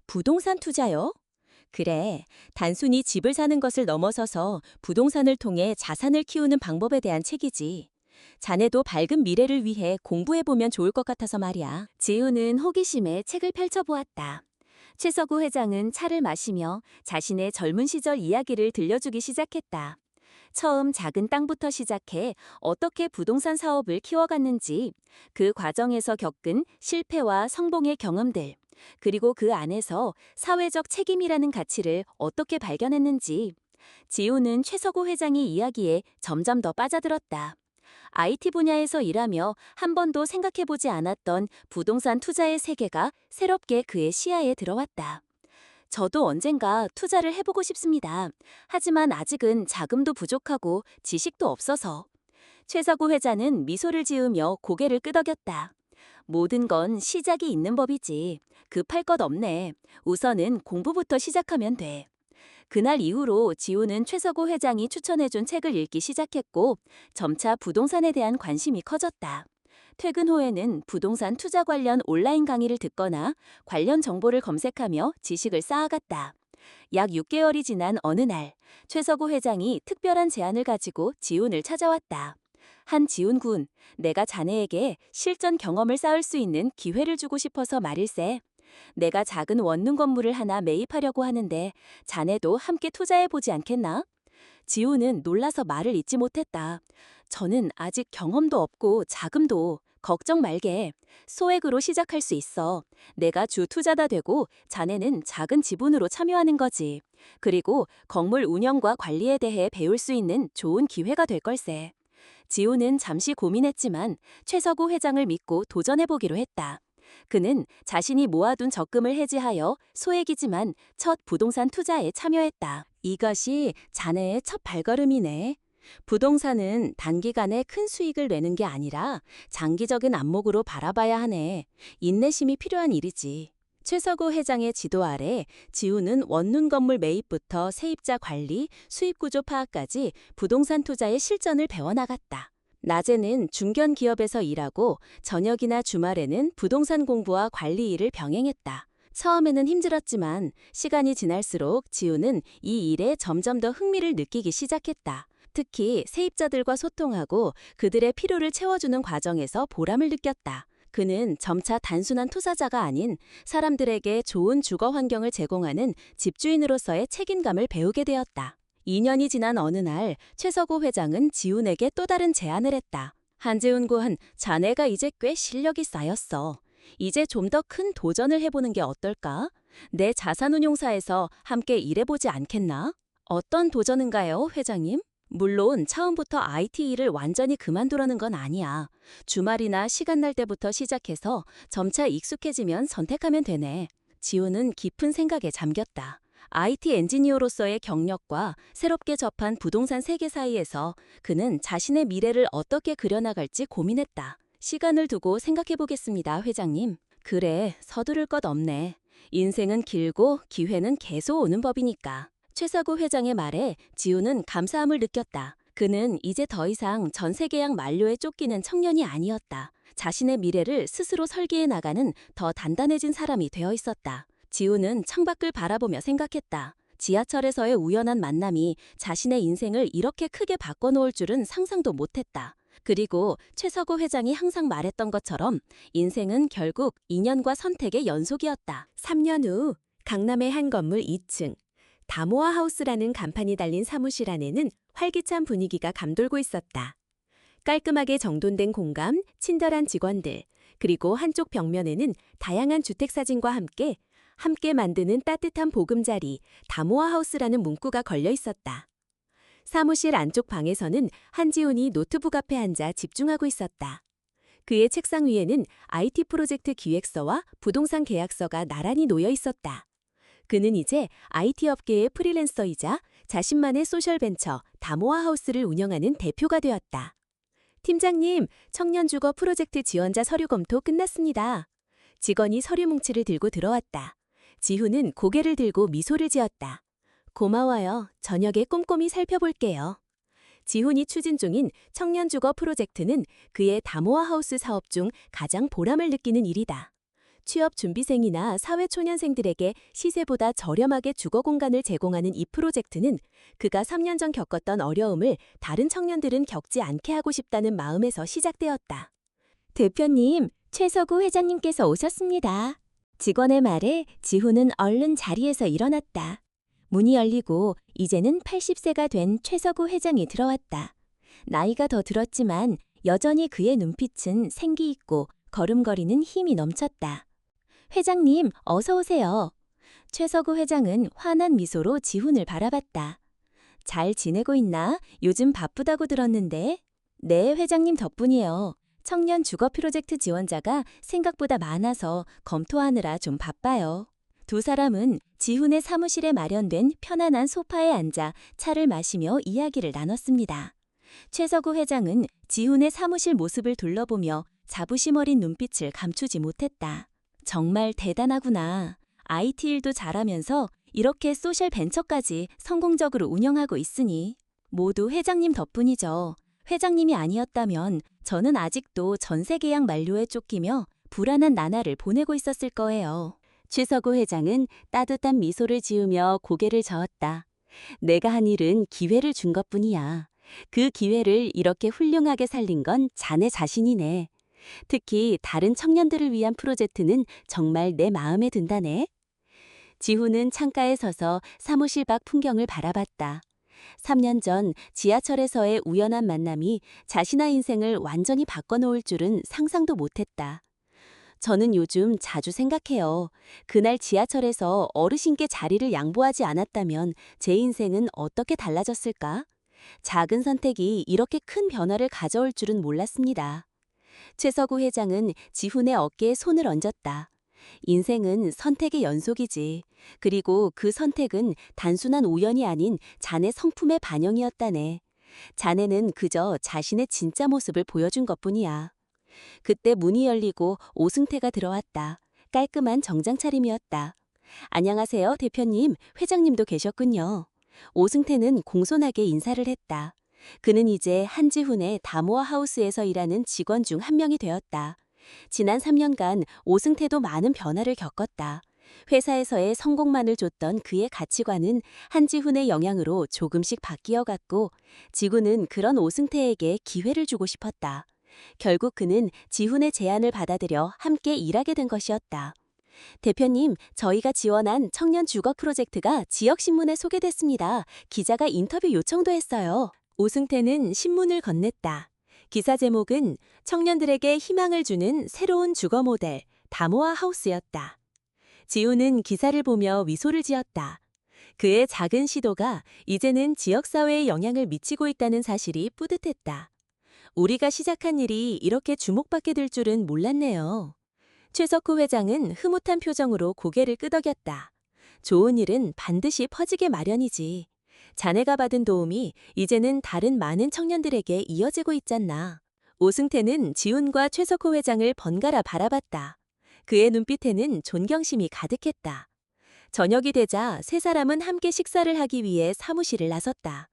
부동산 투자요? 그래, 단순히 집을 사는 것을 넘어서서 부동산을 통해 자산을 키우는 방법에 대한 책이지. 자네도 밝은 미래를 위해 공부해보면 좋을 것 같아서 말이야.
지훈은 호기심에 책을 펼쳐보았다. 최석우 회장은 차를 마시며 자신의 젊은 시절 이야기를 들려주기 시작했다. 처음 작은 땅부터 시작해 어떻게 부동산 사업을 키워갔는지, 그 과정에서 겪은 실패와 성공의 경험들, 그리고 그 안에서 사회적 책임이라는 가치를 어떻게 발견했는지. 지훈은 최석우 회장의 이야기에 점점 더 빠져들었다. IT 분야에서 일하며 한 번도 생각해보지 않았던 부동산 투자의 세계가 새롭게 그의 시야에 들어왔다. 저도 언젠가 투자를 해보고 싶습니다. 하지만 아직은 자금도 부족하고 지식도 없어서. 최석우 회장은 미소를 지으며 고개를 끄덕였다. 모든 건 시작이 있는 법이지. 급할 것 없네. 우선은 공부부터 시작하면 돼. 그날 이후로 지훈은 최석우 회장이 추천해준 책을 읽기 시작했고 점차 부동산에 대한 관심이 커졌다. 퇴근 후에는 부동산 투자 관련 온라인 강의를 듣거나 관련 정보를 검색하며 지식을 쌓아갔다. 약 6개월이 지난 어느 날, 최석우 회장이 특별한 제안을 가지고 지훈을 찾아왔다. 한지훈 군, 내가 자네에게 실전 경험을 쌓을 수 있는 기회를 주고 싶어서 말일세. 내가 작은 원룸 건물을 하나 매입하려고 하는데 자네도 함께 투자해보지 않겠나? 지훈은 놀라서 말을 잇지 못했다. 저는 아직 경험도 없고 자금도. 걱정 말게. 소액으로 시작할 수 있어. 내가 주 투자다 되고 자네는 작은 지분으로 참여하는 거지. 그리고 건물 운영과 관리에 대해 배울 수 있는 좋은 기회가 될 걸세. 지훈은 잠시 고민했지만 최석우 회장을 믿고 도전해보기로 했다. 그는 자신이 모아둔 적금을 해지하여 소액이지만 첫 부동산 투자에 참여했다.
이것이 자네의 첫 발걸음이네. 부동산은 단기간에 큰 수익을 내는 게 아니라 장기적인 안목으로 바라봐야 하네. 인내심이 필요한 일이지. 최석우 회장의 지도 아래 지훈은 원룸 건물 매입부터 세입자 관리, 수입구조 파악까지 부동산 투자의 실전을 배워나갔다. 낮에는 중견 기업에서 일하고 저녁이나 주말에는 부동산 공부와 관리 일을 병행했다. 처음에는 힘들었지만 시간이 지날수록 지훈은 이 일에 점점 더 흥미를 느끼기 시작했다. 특히 세입자들과 소통하고 그들의 필요를 채워주는 과정에서 보람을 느꼈다. 그는 점차 단순한 투자자가 아닌 사람들에게 좋은 주거 환경을 제공하는 집주인으로서의 책임감을 배우게 되었다. 2년이 지난 어느 날 최석우 회장은 지훈에게 또 다른 제안을 했다. 한재훈 구한, 자네가 이제 꽤 실력이 쌓였어. 이제 좀 더 큰 도전을 해보는 게 어떨까? 내 자산운용사에서 함께 일해보지 않겠나? 어떤 도전인가요, 회장님? 물론 처음부터 IT 일을 완전히 그만두라는 건 아니야. 주말이나 시간 날 때부터 시작해서 점차 익숙해지면 선택하면 되네. 지우는 깊은 생각에 잠겼다. IT 엔지니어로서의 경력과 새롭게 접한 부동산 세계 사이에서 그는 자신의 미래를 어떻게 그려나갈지 고민했다. 시간을 두고 생각해 보겠습니다, 회장님. 그래, 서두를 것 없네. 인생은 길고 기회는 계속 오는 법이니까. 최사구 회장의 말에 지우는 감사함을 느꼈다. 그는 이제 더 이상 전세 계약 만료에 쫓기는 청년이 아니었다. 자신의 미래를 스스로 설계해 나가는 더 단단해진 사람이 되어 있었다. 지우는 창밖을 바라보며 생각했다. 지하철에서의 우연한 만남이 자신의 인생을 이렇게 크게 바꿔놓을 줄은 상상도 못했다. 그리고 최서구 회장이 항상 말했던 것처럼 인생은 결국 인연과 선택의 연속이었다. 3년 후 강남의 한 건물 2층. 다모아 하우스라는 간판이 달린 사무실 안에는 활기찬 분위기가 감돌고 있었다. 깔끔하게 정돈된 공간, 친절한 직원들, 그리고 한쪽 벽면에는 다양한 주택 사진과 함께 만드는 따뜻한 보금자리, 다모아 하우스라는 문구가 걸려 있었다. 사무실 안쪽 방에서는 한지훈이 노트북 앞에 앉아 집중하고 있었다. 그의 책상 위에는 IT 프로젝트 기획서와 부동산 계약서가 나란히 놓여 있었다. 그는 이제 IT 업계의 프리랜서이자 자신만의 소셜벤처 다모아 하우스를 운영하는 대표가 되었다. 팀장님, 청년주거 프로젝트 지원자 서류 검토 끝났습니다. 직원이 서류 뭉치를 들고 들어왔다. 지훈은 고개를 들고 미소를 지었다. 고마워요. 저녁에 꼼꼼히 살펴볼게요. 지훈이 추진 중인 청년주거 프로젝트는 그의 다모아 하우스 사업 중 가장 보람을 느끼는 일이다. 취업 준비생이나 사회초년생들에게 시세보다 저렴하게 주거 공간을 제공하는 이 프로젝트는 그가 3년 전 겪었던 어려움을 다른 청년들은 겪지 않게 하고 싶다는 마음에서 시작되었다. 대표님, 최서구 회장님께서 오셨습니다. 직원의 말에 지훈은 얼른 자리에서 일어났다. 문이 열리고 이제는 80세가 된 최서구 회장이 들어왔다. 나이가 더 들었지만 여전히 그의 눈빛은 생기 있고 걸음걸이는 힘이 넘쳤다. 회장님, 어서 오세요. 최서구 회장은 환한 미소로 지훈을 바라봤다. 잘 지내고 있나? 요즘 바쁘다고 들었는데. 네, 회장님 덕분이에요. 청년 주거 프로젝트 지원자가 생각보다 많아서 검토하느라 좀 바빠요. 두 사람은 지훈의 사무실에 마련된 편안한 소파에 앉아 차를 마시며 이야기를 나눴습니다. 최서구 회장은 지훈의 사무실 모습을 둘러보며 자부심 어린 눈빛을 감추지 못했다. 정말 대단하구나. IT 일도 잘하면서 이렇게 소셜 벤처까지 성공적으로 운영하고 있으니 모두 회장님 덕분이죠. 회장님이 아니었다면 저는 아직도 전세 계약 만료에 쫓기며 불안한 나날을 보내고 있었을 거예요. 최서구 회장은 따뜻한 미소를 지으며 고개를 저었다. 내가 한 일은 기회를 준 것뿐이야. 그 기회를 이렇게 훌륭하게 살린 건 자네 자신이네. 특히 다른 청년들을 위한 프로젝트는 정말 내 마음에 든다네. 지훈은 창가에 서서 사무실 밖 풍경을 바라봤다. 3년 전 지하철에서의 우연한 만남이 자신의 인생을 완전히 바꿔놓을 줄은 상상도 못했다. 저는 요즘 자주 생각해요. 그날 지하철에서 어르신께 자리를 양보하지 않았다면 제 인생은 어떻게 달라졌을까? 작은 선택이 이렇게 큰 변화를 가져올 줄은 몰랐습니다. 최서구 회장은 지훈의 어깨에 손을 얹었다. 인생은 선택의 연속이지. 그리고 그 선택은 단순한 우연이 아닌 자네 성품의 반영이었다네. 자네는 그저 자신의 진짜 모습을 보여준 것뿐이야. 그때 문이 열리고 오승태가 들어왔다. 깔끔한 정장 차림이었다. 안녕하세요, 대표님. 회장님도 계셨군요. 오승태는 공손하게 인사를 했다. 그는 이제 한지훈의 다모아 하우스에서 일하는 직원 중 한 명이 되었다. 지난 3년간 오승태도 많은 변화를 겪었다. 회사에서의 성공만을 줬던 그의 가치관은 한지훈의 영향으로 조금씩 바뀌어갔고 지구는 그런 오승태에게 기회를 주고 싶었다. 결국 그는 지훈의 제안을 받아들여 함께 일하게 된 것이었다. 대표님, 저희가 지원한 청년 주거 프로젝트가 지역신문에 소개됐습니다. 기자가 인터뷰 요청도 했어요. 오승태는 신문을 건넸다. 기사 제목은 청년들에게 희망을 주는 새로운 주거 모델, 다모아 하우스였다. 지우는 기사를 보며 미소를 지었다. 그의 작은 시도가 이제는 지역사회에 영향을 미치고 있다는 사실이 뿌듯했다. 우리가 시작한 일이 이렇게 주목받게 될 줄은 몰랐네요. 최석호 회장은 흐뭇한 표정으로 고개를 끄덕였다. 좋은 일은 반드시 퍼지게 마련이지. 자네가 받은 도움이 이제는 다른 많은 청년들에게 이어지고 있잖아. 오승태는 지훈과 최석호 회장을 번갈아 바라봤다. 그의 눈빛에는 존경심이 가득했다. 저녁이 되자 세 사람은 함께 식사를 하기 위해 사무실을 나섰다.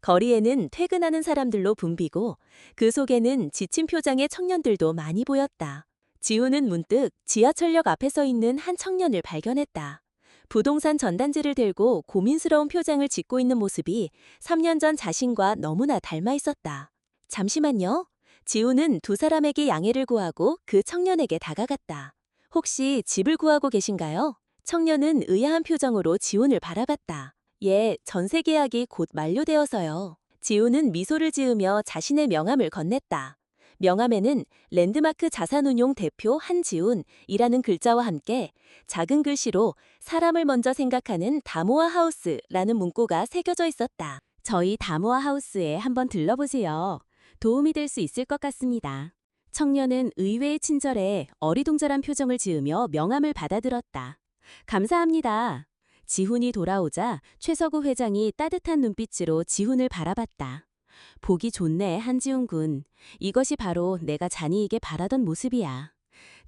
거리에는 퇴근하는 사람들로 붐비고 그 속에는 지친 표정의 청년들도 많이 보였다. 지훈은 문득 지하철역 앞에 서 있는 한 청년을 발견했다. 부동산 전단지를 들고 고민스러운 표정을 짓고 있는 모습이 3년 전 자신과 너무나 닮아 있었다. 잠시만요. 지훈은 두 사람에게 양해를 구하고 그 청년에게 다가갔다. 혹시 집을 구하고 계신가요? 청년은 의아한 표정으로 지훈을 바라봤다. 예, 전세 계약이 곧 만료되어서요. 지훈은 미소를 지으며 자신의 명함을 건넸다. 명함에는 랜드마크 자산운용 대표 한지훈이라는 글자와 함께 작은 글씨로 사람을 먼저 생각하는 다모아 하우스라는 문구가 새겨져 있었다. 저희 다모아 하우스에 한번 들러보세요. 도움이 될 수 있을 것 같습니다. 청년은 의외의 친절에 어리둥절한 표정을 지으며 명함을 받아들었다. 감사합니다. 지훈이 돌아오자 최석우 회장이 따뜻한 눈빛으로 지훈을 바라봤다. 보기 좋네, 한지훈 군. 이것이 바로 내가 자니에게 바라던 모습이야.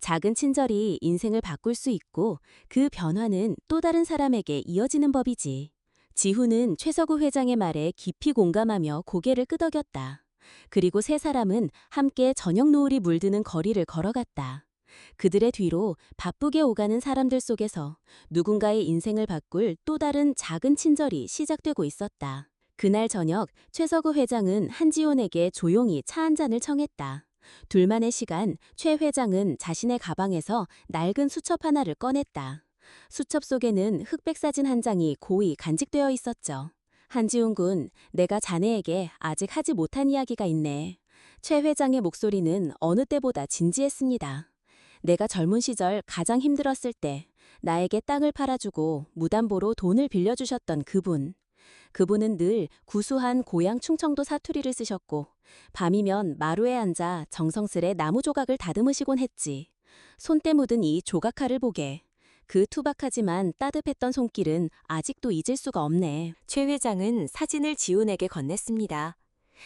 작은 친절이 인생을 바꿀 수 있고 그 변화는 또 다른 사람에게 이어지는 법이지. 지훈은 최석우 회장의 말에 깊이 공감하며 고개를 끄덕였다. 그리고 세 사람은 함께 저녁 노을이 물드는 거리를 걸어갔다. 그들의 뒤로 바쁘게 오가는 사람들 속에서 누군가의 인생을 바꿀 또 다른 작은 친절이 시작되고 있었다. 그날 저녁 최석우 회장은 한지훈에게 조용히 차 한 잔을 청했다. 둘만의 시간, 최 회장은 자신의 가방에서 낡은 수첩 하나를 꺼냈다. 수첩 속에는 흑백 사진 한 장이 고이 간직되어 있었죠. 한지훈 군, 내가 자네에게 아직 하지 못한 이야기가 있네. 최 회장의 목소리는 어느 때보다 진지했습니다. 내가 젊은 시절 가장 힘들었을 때 나에게 땅을 팔아주고 무담보로 돈을 빌려주셨던 그분. 그분은 늘 구수한 고향 충청도 사투리를 쓰셨고 밤이면 마루에 앉아 정성스레 나무 조각을 다듬으시곤 했지. 손때 묻은 이 조각칼을 보게. 그 투박하지만 따뜻했던 손길은 아직도 잊을 수가 없네. 최 회장은 사진을 지훈에게 건넸습니다.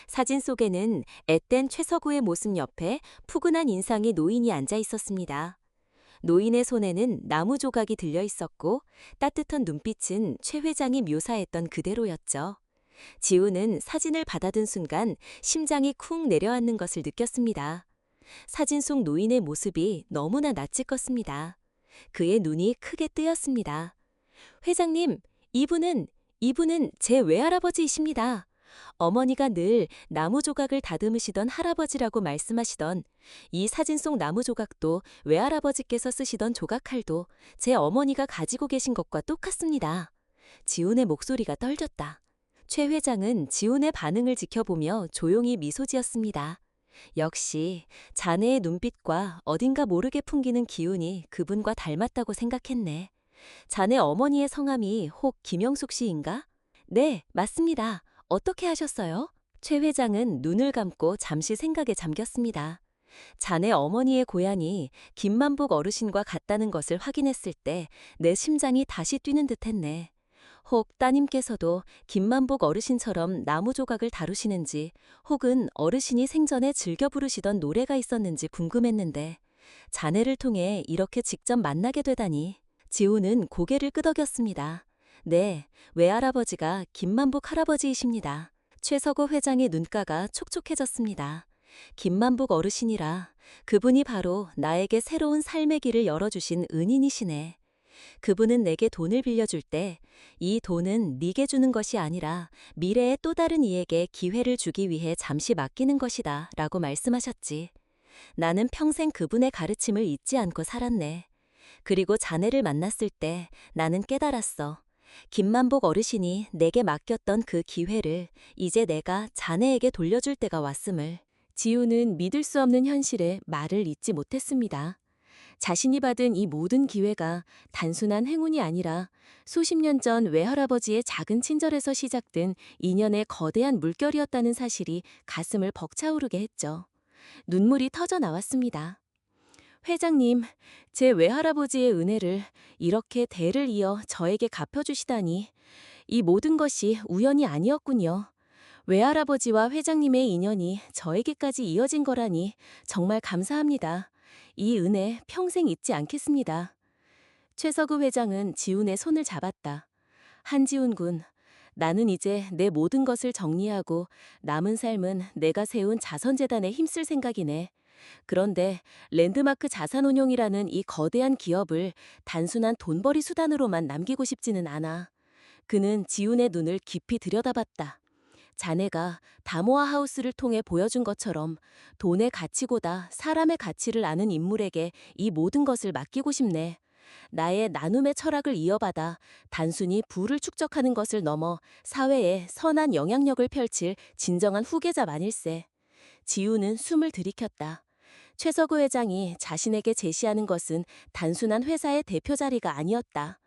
사진 속에는 앳된 최석우의 모습 옆에 푸근한 인상의 노인이 앉아 있었습니다. 노인의 손에는 나무 조각이 들려 있었고 따뜻한 눈빛은 최 회장이 묘사했던 그대로였죠. 지훈은 사진을 받아든 순간 심장이 쿵 내려앉는 것을 느꼈습니다. 사진 속 노인의 모습이 너무나 낯을 껐습니다. 그의 눈이 크게 뜨였습니다. 회장님, 이분은 제 외할아버지이십니다. 어머니가 늘 나무 조각을 다듬으시던 할아버지라고 말씀하시던 이 사진 속 나무 조각도 외할아버지께서 쓰시던 조각칼도 제 어머니가 가지고 계신 것과 똑같습니다. 지훈의 목소리가 떨렸다. 최 회장은 지훈의 반응을 지켜보며 조용히 미소 지었습니다. 역시 자네의 눈빛과 어딘가 모르게 풍기는 기운이 그분과 닮았다고 생각했네. 자네 어머니의 성함이 혹 김영숙 씨인가? 네, 맞습니다. 어떻게 하셨어요? 최 회장은 눈을 감고 잠시 생각에 잠겼습니다. 자네 어머니의 고향이 김만복 어르신과 같다는 것을 확인했을 때 내 심장이 다시 뛰는 듯했네. 혹 따님께서도 김만복 어르신처럼 나무 조각을 다루시는지 혹은 어르신이 생전에 즐겨 부르시던 노래가 있었는지 궁금했는데 자네를 통해 이렇게 직접 만나게 되다니. 지훈은 고개를 끄덕였습니다. 네, 외할아버지가 김만복 할아버지이십니다. 최석호 회장의 눈가가 촉촉해졌습니다. 김만복 어르신이라 그분이 바로 나에게 새로운 삶의 길을 열어주신 은인이시네. 그분은 내게 돈을 빌려줄 때 이 돈은 네게 주는 것이 아니라 미래의 또 다른 이에게 기회를 주기 위해 잠시 맡기는 것이다 라고 말씀하셨지. 나는 평생 그분의 가르침을 잊지 않고 살았네. 그리고 자네를 만났을 때 나는 깨달았어. 김만복 어르신이 내게 맡겼던 그 기회를 이제 내가 자네에게 돌려줄 때가 왔음을. 지우는 믿을 수 없는 현실에 말을 잇지 못했습니다. 자신이 받은 이 모든 기회가 단순한 행운이 아니라 수십 년 전 외할아버지의 작은 친절에서 시작된 인연의 거대한 물결이었다는 사실이 가슴을 벅차오르게 했죠. 눈물이 터져 나왔습니다. 회장님, 제 외할아버지의 은혜를 이렇게 대를 이어 저에게 갚아주시다니, 이 모든 것이 우연이 아니었군요. 외할아버지와 회장님의 인연이 저에게까지 이어진 거라니 정말 감사합니다. 이 은혜 평생 잊지 않겠습니다. 최서구 회장은 지훈의 손을 잡았다. 한지훈 군, 나는 이제 내 모든 것을 정리하고 남은 삶은 내가 세운 자선재단에 힘쓸 생각이네. 그런데 랜드마크 자산운용이라는 이 거대한 기업을 단순한 돈벌이 수단으로만 남기고 싶지는 않아. 그는 지훈의 눈을 깊이 들여다봤다. 자네가 다모아 하우스를 통해 보여준 것처럼 돈의 가치보다 사람의 가치를 아는 인물에게 이 모든 것을 맡기고 싶네. 나의 나눔의 철학을 이어받아 단순히 부를 축적하는 것을 넘어 사회에 선한 영향력을 펼칠 진정한 후계자만일세. 지우는 숨을 들이켰다. 최서구 회장이 자신에게 제시하는 것은 단순한 회사의 대표 자리가 아니었다.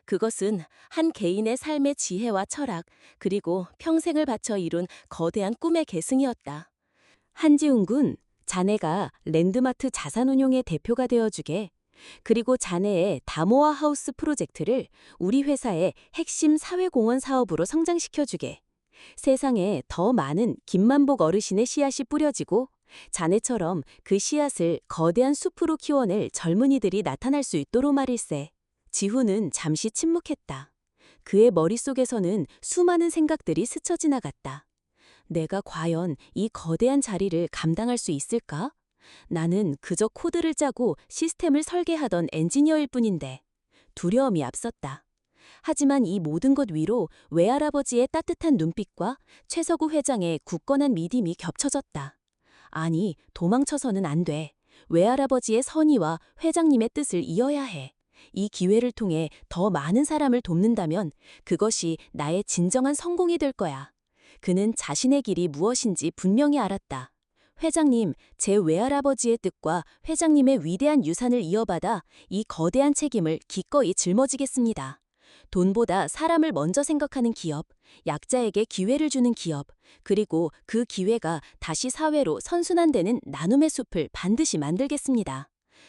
그것은 한 개인의 삶의 지혜와 철학, 그리고 평생을 바쳐 이룬 거대한 꿈의 계승이었다. 한지훈 군, 자네가 랜드마트 자산운용의 대표가 되어주게. 그리고 자네의 다모아 하우스 프로젝트를 우리 회사의 핵심 사회공헌 사업으로 성장시켜주게. 세상에 더 많은 김만복 어르신의 씨앗이 뿌려지고 자네처럼 그 씨앗을 거대한 숲으로 키워낼 젊은이들이 나타날 수 있도록 말일세. 지훈은 잠시 침묵했다. 그의 머릿속에서는 수많은 생각들이 스쳐 지나갔다. 내가 과연 이 거대한 자리를 감당할 수 있을까? 나는 그저 코드를 짜고 시스템을 설계하던 엔지니어일 뿐인데. 두려움이 앞섰다. 하지만 이 모든 것 위로 외할아버지의 따뜻한 눈빛과 최서구 회장의 굳건한 믿음이 겹쳐졌다. 아니, 도망쳐서는 안 돼. 외할아버지의 선의와 회장님의 뜻을 이어야 해. 이 기회를 통해 더 많은 사람을 돕는다면 그것이 나의 진정한 성공이 될 거야. 그는 자신의 길이 무엇인지 분명히 알았다. 회장님, 제 외할아버지의 뜻과 회장님의 위대한 유산을 이어받아 이 거대한 책임을 기꺼이 짊어지겠습니다. 돈보다 사람을 먼저 생각하는 기업, 약자에게 기회를 주는 기업, 그리고 그 기회가 다시 사회로 선순환되는 나눔의 숲을 반드시 만들겠습니다.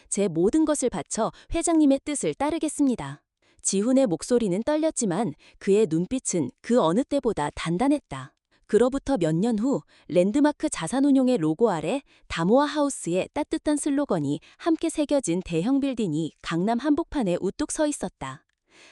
제 모든 것을 바쳐 회장님의 뜻을 따르겠습니다. 지훈의 목소리는 떨렸지만 그의 눈빛은 그 어느 때보다 단단했다. 그로부터 몇 년 후 랜드마크 자산운용의 로고 아래 다모아 하우스의 따뜻한 슬로건이 함께 새겨진 대형 빌딩이 강남 한복판에 우뚝 서 있었다.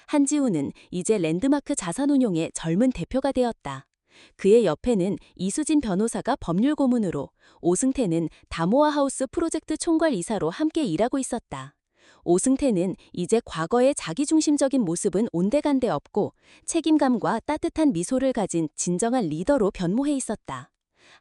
한지훈은 이제 랜드마크 자산운용의 젊은 대표가 되었다. 그의 옆에는 이수진 변호사가 법률 고문으로, 오승태는 다모아 하우스 프로젝트 총괄 이사로 함께 일하고 있었다. 오승태는 이제 과거의 자기중심적인 모습은 온데간데 없고 책임감과 따뜻한 미소를 가진 진정한 리더로 변모해 있었다.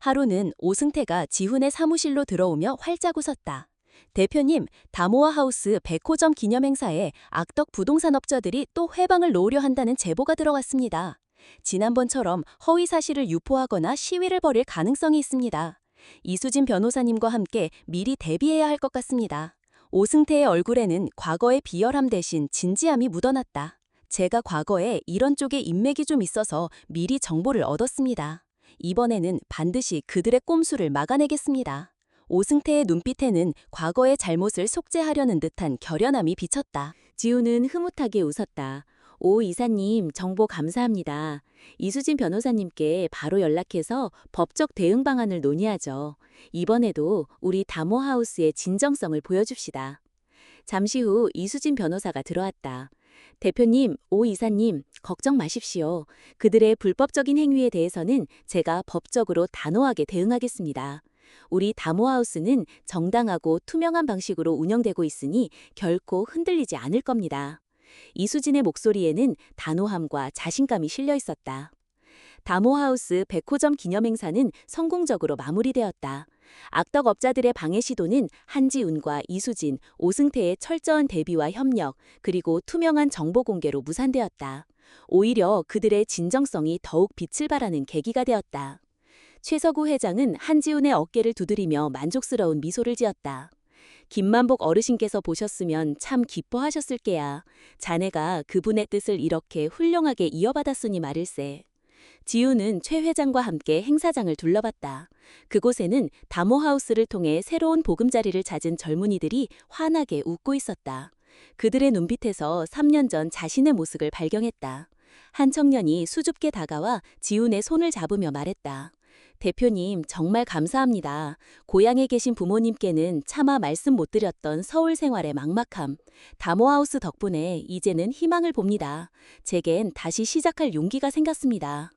하루는 오승태가 지훈의 사무실로 들어오며 활짝 웃었다. 대표님, 다모아 하우스 100호점 기념행사에 악덕 부동산 업자들이 또 회방을 놓으려 한다는 제보가 들어왔습니다. 지난번처럼 허위 사실을 유포하거나 시위를 벌일 가능성이 있습니다. 이수진 변호사님과 함께 미리 대비해야 할 것 같습니다. 오승태의 얼굴에는 과거의 비열함 대신 진지함이 묻어났다. 제가 과거에 이런 쪽에 인맥이 좀 있어서 미리 정보를 얻었습니다. 이번에는 반드시 그들의 꼼수를 막아내겠습니다. 오승태의 눈빛에는 과거의 잘못을 속죄하려는 듯한 결연함이 비쳤다. 지우는 흐뭇하게 웃었다. 오 이사님, 정보 감사합니다. 이수진 변호사님께 바로 연락해서 법적 대응 방안을 논의하죠. 이번에도 우리 다모하우스의 진정성을 보여줍시다. 잠시 후 이수진 변호사가 들어왔다. 대표님, 오 이사님, 걱정 마십시오. 그들의 불법적인 행위에 대해서는 제가 법적으로 단호하게 대응하겠습니다. 우리 다모하우스는 정당하고 투명한 방식으로 운영되고 있으니 결코 흔들리지 않을 겁니다. 이수진의 목소리에는 단호함과 자신감이 실려 있었다. 다모하우스 100호점 기념행사는 성공적으로 마무리되었다. 악덕 업자들의 방해 시도는 한지훈과 이수진, 오승태의 철저한 대비와 협력, 그리고 투명한 정보 공개로 무산되었다. 오히려 그들의 진정성이 더욱 빛을 발하는 계기가 되었다.
최서구 회장은 한지훈의 어깨를 두드리며 만족스러운 미소를 지었다. 김만복 어르신께서 보셨으면 참 기뻐하셨을 게야. 자네가 그분의 뜻을 이렇게 훌륭하게 이어받았으니 말일세. 지우는 최 회장과 함께 행사장을 둘러봤다. 그곳에는 다모하우스를 통해 새로운 보금자리를 찾은 젊은이들이 환하게 웃고 있었다. 그들의 눈빛에서 3년 전 자신의 모습을 발견했다. 한 청년이 수줍게 다가와 지훈의 손을 잡으며 말했다. 대표님, 정말 감사합니다. 고향에 계신 부모님께는 차마 말씀 못 드렸던 서울 생활의 막막함. 다모하우스 덕분에 이제는 희망을 봅니다. 제겐 다시 시작할 용기가 생겼습니다.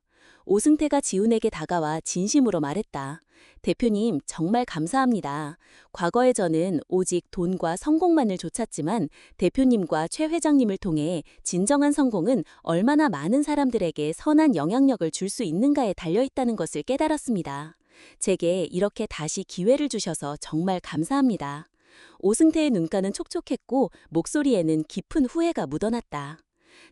오승태가 지훈에게 다가와 진심으로 말했다. 대표님, 정말 감사합니다. 과거에 저는 오직 돈과 성공만을 좇았지만 대표님과 최 회장님을 통해 진정한 성공은 얼마나 많은 사람들에게 선한 영향력을 줄 수 있는가에 달려있다는 것을 깨달았습니다. 제게 이렇게 다시 기회를 주셔서 정말 감사합니다. 오승태의 눈가는 촉촉했고 목소리에는 깊은 후회가 묻어났다.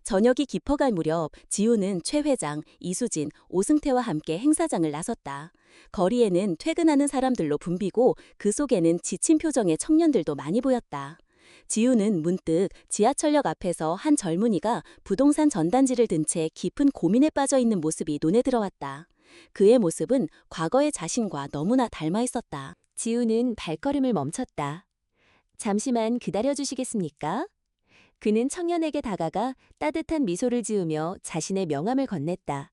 저녁이 깊어갈 무렵 지우는 최 회장, 이수진, 오승태와 함께 행사장을 나섰다. 거리에는 퇴근하는 사람들로 붐비고 그 속에는 지친 표정의 청년들도 많이 보였다. 지우는 문득 지하철역 앞에서 한 젊은이가 부동산 전단지를 든 채 깊은 고민에 빠져 있는 모습이 눈에 들어왔다. 그의 모습은 과거의 자신과 너무나 닮아 있었다. 지우는 발걸음을 멈췄다. 잠시만 기다려주시겠습니까? 그는 청년에게 다가가 따뜻한 미소를 지으며 자신의 명함을 건넸다.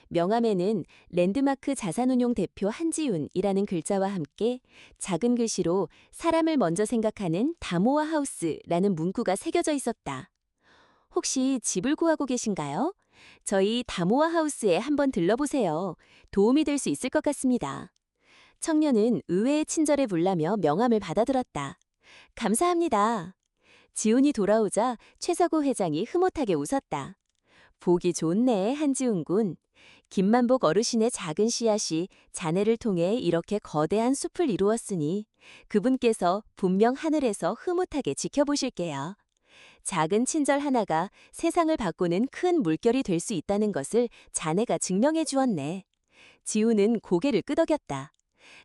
명함에는 랜드마크 자산운용 대표 한지훈이라는 글자와 함께 작은 글씨로 사람을 먼저 생각하는 다모아 하우스라는 문구가 새겨져 있었다. 혹시 집을 구하고 계신가요? 저희 다모아 하우스에 한번 들러보세요. 도움이 될 수 있을 것 같습니다. 청년은 의외의 친절에 불나며 명함을 받아들었다. 감사합니다. 지훈이 돌아오자 최서구 회장이 흐뭇하게 웃었다. 보기 좋네, 한지훈 군. 김만복 어르신의 작은 씨앗이 자네를 통해 이렇게 거대한 숲을 이루었으니 그분께서 분명 하늘에서 흐뭇하게 지켜보실게요. 작은 친절 하나가 세상을 바꾸는 큰 물결이 될 수 있다는 것을 자네가 증명해 주었네. 지훈은 고개를 끄덕였다.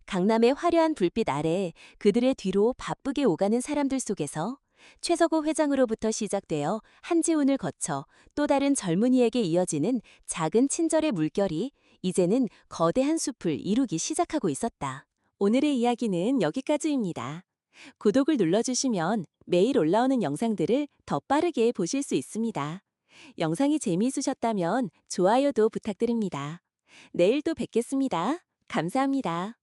강남의 화려한 불빛 아래 그들의 뒤로 바쁘게 오가는 사람들 속에서 최서구 회장으로부터 시작되어 한지훈을 거쳐 또 다른 젊은이에게 이어지는 작은 친절의 물결이 이제는 거대한 숲을 이루기 시작하고 있었다. 오늘의 이야기는 여기까지입니다. 구독을 눌러주시면 매일 올라오는 영상들을 더 빠르게 보실 수 있습니다. 영상이 재미있으셨다면 좋아요도 부탁드립니다. 내일 또 뵙겠습니다. 감사합니다.